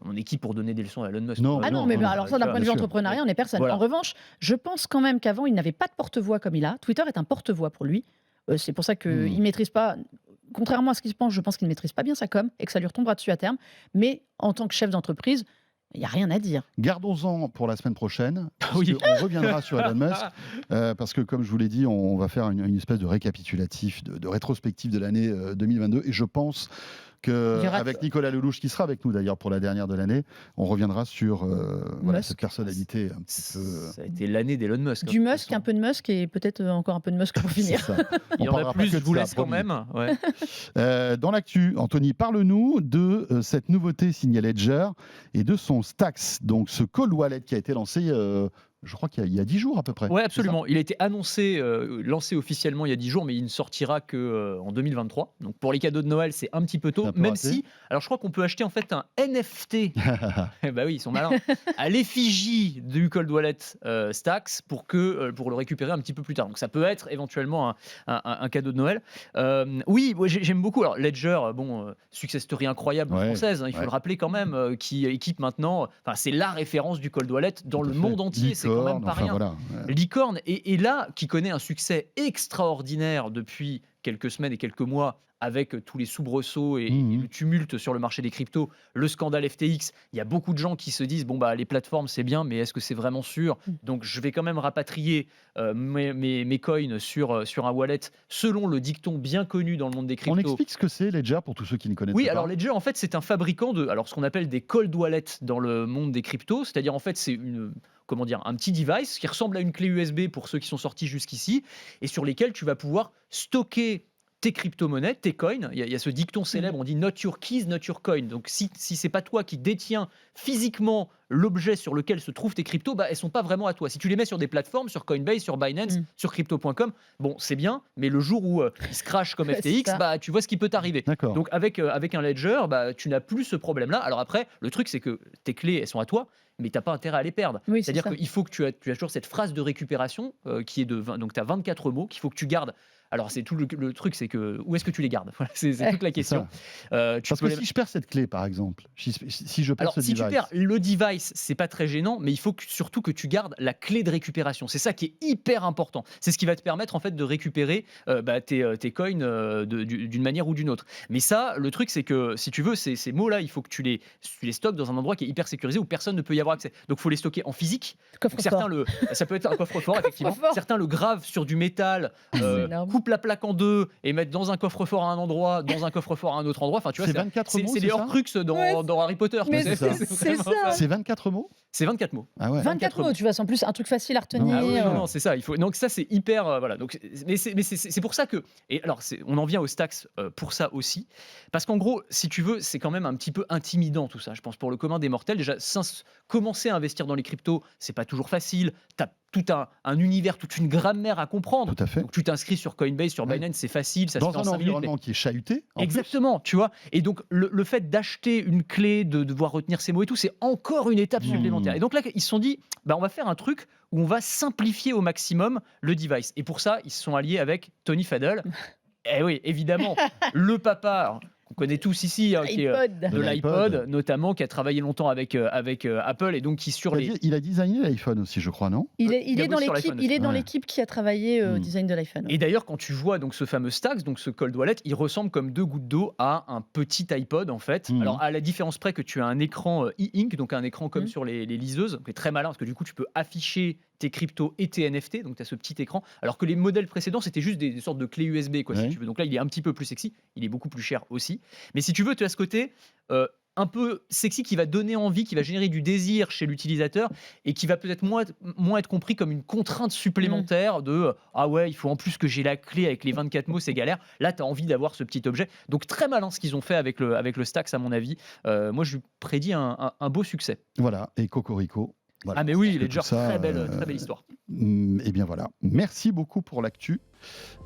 Speaker 4: on est qui pour donner des leçons à Elon Musk
Speaker 2: Non,
Speaker 3: Ah non,
Speaker 2: non,
Speaker 3: mais
Speaker 2: non,
Speaker 3: bah, alors ça, d'un
Speaker 4: tu
Speaker 3: point de
Speaker 2: bien
Speaker 3: vue
Speaker 2: sûr.
Speaker 3: entrepreneuriat, on n'est personne.
Speaker 4: Voilà.
Speaker 3: En revanche, je pense quand même qu'avant, il n'avait pas de porte-voix comme il a. Twitter est un porte-voix pour lui. C'est pour ça qu'il ne maîtrise pas, contrairement à ce qu'il se pense, je pense qu'il ne maîtrise pas bien sa com et que ça lui retombera dessus à terme. Mais en tant que chef d'entreprise, il n'y a rien à dire.
Speaker 2: Gardons-en pour la semaine prochaine. Parce
Speaker 4: Oui.
Speaker 2: On reviendra sur Elon Musk. Parce que, comme je vous l'ai dit, on va faire une espèce de récapitulatif, de rétrospective de l'année 2022. Et je pense
Speaker 3: Il y aura-
Speaker 2: qu'avec Nicolas Lelouch, qui sera avec nous d'ailleurs pour la dernière de l'année, on reviendra sur voilà,
Speaker 3: Musk.
Speaker 2: cette personnalité un petit peu.
Speaker 4: Ça a été l'année d'Elon Musk.
Speaker 3: Du
Speaker 4: hein, de toute
Speaker 3: Musk,
Speaker 4: façon.
Speaker 3: un peu de Musk et peut-être encore un peu de Musk pour
Speaker 2: C'est
Speaker 3: finir.
Speaker 2: ça.
Speaker 4: Il y
Speaker 2: On
Speaker 4: en a
Speaker 2: parlera pas
Speaker 4: plus,
Speaker 2: que
Speaker 4: je
Speaker 2: de
Speaker 4: vous
Speaker 2: ça,
Speaker 4: laisse quand
Speaker 2: promis.
Speaker 4: même. Ouais.
Speaker 2: Dans l'actu, Anthony, parle-nous de cette nouveauté signée Ledger et de son Stax, donc ce cold wallet qui a été lancé, je crois qu'il y a 10 jours à peu près.
Speaker 4: Ouais,
Speaker 2: C'est
Speaker 4: absolument. Il a été annoncé, lancé officiellement il y a 10 jours, mais il ne sortira que en 2023. Donc pour les cadeaux de Noël, c'est un petit peu tôt.
Speaker 2: C'est un peu
Speaker 4: Même
Speaker 2: raté.
Speaker 4: si, alors je crois qu'on peut acheter en fait un NFT. Eh bah oui, ils sont malins. À l'effigie du cold wallet Stax pour le récupérer un petit peu plus tard. Donc ça peut être éventuellement un cadeau de Noël. Oui, moi, j'aime beaucoup. Alors Ledger, success story incroyable
Speaker 2: Ouais,
Speaker 4: française, hein, il faut
Speaker 2: ouais.
Speaker 4: le rappeler quand même, qui équipe maintenant. Enfin, c'est la référence du cold wallet dans
Speaker 2: Tout
Speaker 4: le
Speaker 2: à fait.
Speaker 4: monde entier. C'est quand même
Speaker 2: Licorne,
Speaker 4: pas
Speaker 2: enfin,
Speaker 4: rien.
Speaker 2: voilà.
Speaker 4: Licorne et là, qui connaît un succès extraordinaire depuis quelques semaines et quelques mois avec tous les soubresauts et le tumulte sur le marché des cryptos, le scandale FTX, il y a beaucoup de gens qui se disent bon bah les plateformes c'est bien, mais est-ce que c'est vraiment sûr? Donc je vais quand même rapatrier mes coins sur un wallet selon le dicton bien connu dans le monde des
Speaker 2: On
Speaker 4: cryptos.
Speaker 2: explique ce que c'est Ledger pour tous ceux qui ne connaissent
Speaker 4: Oui,
Speaker 2: pas.
Speaker 4: alors Ledger, en fait, c'est un fabricant de ce qu'on appelle des cold wallets dans le monde des cryptos. C'est-à-dire, en fait, c'est un petit device qui ressemble à une clé USB pour ceux qui sont sortis jusqu'ici et sur lesquels tu vas pouvoir stocker tes crypto-monnaies, tes coins. Il y a ce dicton célèbre, on dit not your keys, not your coin. Donc si c'est pas toi qui détiens physiquement l'objet sur lequel se trouvent tes cryptos, bah, elles sont pas vraiment à toi. Si tu les mets sur des plateformes, sur Coinbase, sur Binance, sur crypto.com, bon, c'est bien, mais le jour où ils se crashent comme
Speaker 3: C'est
Speaker 4: FTX,
Speaker 3: ça.
Speaker 4: bah, tu vois ce qui peut t'arriver.
Speaker 2: D'accord.
Speaker 4: Donc avec un ledger, bah, tu n'as plus ce problème-là. Alors après, le truc c'est que tes clés, elles sont à toi, mais tu n'as pas intérêt à les perdre.
Speaker 3: Oui, c'est
Speaker 4: C'est-à-dire
Speaker 3: ça.
Speaker 4: qu'il faut que tu as toujours cette phrase de récupération qui est de 20, donc tu as 24 mots qu'il faut que tu gardes. Alors c'est tout le truc, c'est que où est-ce que tu les gardes? Voilà, c'est toute la question. Tu
Speaker 2: Parce
Speaker 4: peux
Speaker 2: que
Speaker 4: les-
Speaker 2: si je perds cette clé, par exemple, si je perds
Speaker 4: Alors,
Speaker 2: ce
Speaker 4: si
Speaker 2: device,
Speaker 4: tu perds le device, c'est pas très gênant, mais il faut surtout que tu gardes la clé de récupération. C'est ça qui est hyper important. C'est ce qui va te permettre en fait de récupérer tes coins d'une manière ou d'une autre. Mais ça, le truc, c'est que si tu veux, ces mots-là, il faut que tu les stockes dans un endroit qui est hyper sécurisé où personne ne peut y avoir accès. Donc, il faut les stocker en physique. Donc, certains ça peut être un coffre-fort, effectivement.
Speaker 3: Coffre-fort.
Speaker 4: Certains le gravent sur du métal,
Speaker 3: C'est énorme.
Speaker 4: coupent la plaque en deux et mettent dans un coffre-fort à un endroit, dans un coffre-fort à un autre endroit. Enfin, tu vois,
Speaker 2: c'est 24 mots,
Speaker 4: c'est les
Speaker 2: ça
Speaker 4: Horcruxes
Speaker 3: Ouais,
Speaker 4: dans Harry Potter. tu
Speaker 3: mais
Speaker 4: sais.
Speaker 2: c'est
Speaker 3: c'est
Speaker 4: vraiment
Speaker 3: ça.
Speaker 2: C'est 24 mots
Speaker 4: C'est 24 mots.
Speaker 2: Ah ouais.
Speaker 3: 24 mots, tu vois, c'est en plus un truc facile à retenir.
Speaker 4: Ah oui,
Speaker 2: euh,
Speaker 4: non, c'est ça. Donc ça, c'est hyper, voilà. Donc, mais c'est pour ça que, et alors, on en vient au Stax pour ça aussi, parce qu'en gros, si tu veux, c'est quand même un petit peu intimidant tout ça. Je pense pour le commun des mortels, déjà, commencer à investir dans les cryptos, c'est pas toujours facile. T'as tout un univers, toute une grammaire à comprendre.
Speaker 2: Tout à fait.
Speaker 4: Donc tu t'inscris sur Coinbase, sur
Speaker 2: Oui.
Speaker 4: Binance, c'est facile, ça se
Speaker 2: Dans
Speaker 4: fait en
Speaker 2: un
Speaker 4: 5 minutes. mais-
Speaker 2: environnement qui est chahuté. en plus.
Speaker 4: Exactement, tu vois. Et donc, le fait d'acheter une clé, de devoir retenir ces mots et tout, c'est encore une étape supplémentaire. Et donc là, ils se sont dit, bah, on va faire un truc où on va simplifier au maximum le device. Et pour ça, ils se sont alliés avec Tony Fadell. Eh oui, évidemment, le papa. Alors, qu'on connaît tous ici, qui est
Speaker 3: iPod.
Speaker 4: de l'iPod, notamment, qui a travaillé longtemps avec Apple et donc qui sur les.
Speaker 2: Il a designé l'iPhone aussi, je crois, non?
Speaker 3: Il
Speaker 4: Il a
Speaker 3: est dans
Speaker 4: bossé sur
Speaker 3: l'équipe.
Speaker 4: l'iPhone
Speaker 3: Il est dans
Speaker 2: Ouais.
Speaker 3: l'équipe qui a travaillé au design de l'iPhone.
Speaker 4: Et d'ailleurs, quand tu vois donc ce fameux Stax, donc ce cold wallet, il ressemble comme deux gouttes d'eau à un petit iPod en fait.
Speaker 2: Mhm.
Speaker 4: Alors à la différence près que tu as un écran e-ink, donc un écran comme
Speaker 3: Mhm.
Speaker 4: sur les liseuses, qui est très malin parce que du coup tu peux afficher tes cryptos et tes NFT, donc tu as ce petit écran, alors que les modèles précédents c'était juste des sortes de clés USB quoi,
Speaker 2: Ouais.
Speaker 4: si tu veux. Donc là il est un petit peu plus sexy, il est beaucoup plus cher aussi. Mais si tu veux, tu as ce côté un peu sexy qui va donner envie, qui va générer du désir chez l'utilisateur et qui va peut-être moins être compris comme une contrainte supplémentaire de ah ouais, il faut en plus que j'ai la clé avec les 24 mots, c'est galère. Là, tu as envie d'avoir ce petit objet. Donc très malin ce qu'ils ont fait avec le Stax, à mon avis. Moi, je lui prédis un beau succès.
Speaker 2: Voilà, et Cocorico. Voilà.
Speaker 4: Ah mais oui,
Speaker 2: Parce que
Speaker 4: Ledger,
Speaker 2: tout ça,
Speaker 4: très belle histoire.
Speaker 2: Et bien voilà. Merci beaucoup pour l'actu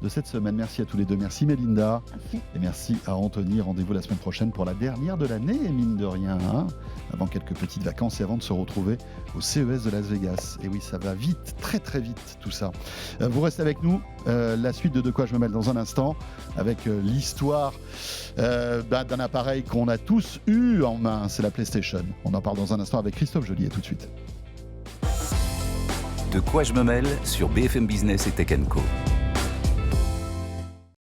Speaker 2: de cette semaine. Merci à tous les deux. Merci Mélinda.
Speaker 3: Merci.
Speaker 2: Et merci à Anthony. Rendez-vous la semaine prochaine pour la dernière de l'année, mine de rien. Hein, avant quelques petites vacances et avant de se retrouver au CES de Las Vegas. Et oui, ça va vite, très très vite tout ça. Vous restez avec nous. La suite de quoi je me mêle dans un instant avec l'histoire d'un appareil qu'on a tous eu en main. C'est la PlayStation. On en parle dans un instant avec Christophe Joly. Et tout de suite.
Speaker 1: De quoi je me mêle sur BFM Business et Tech & Co.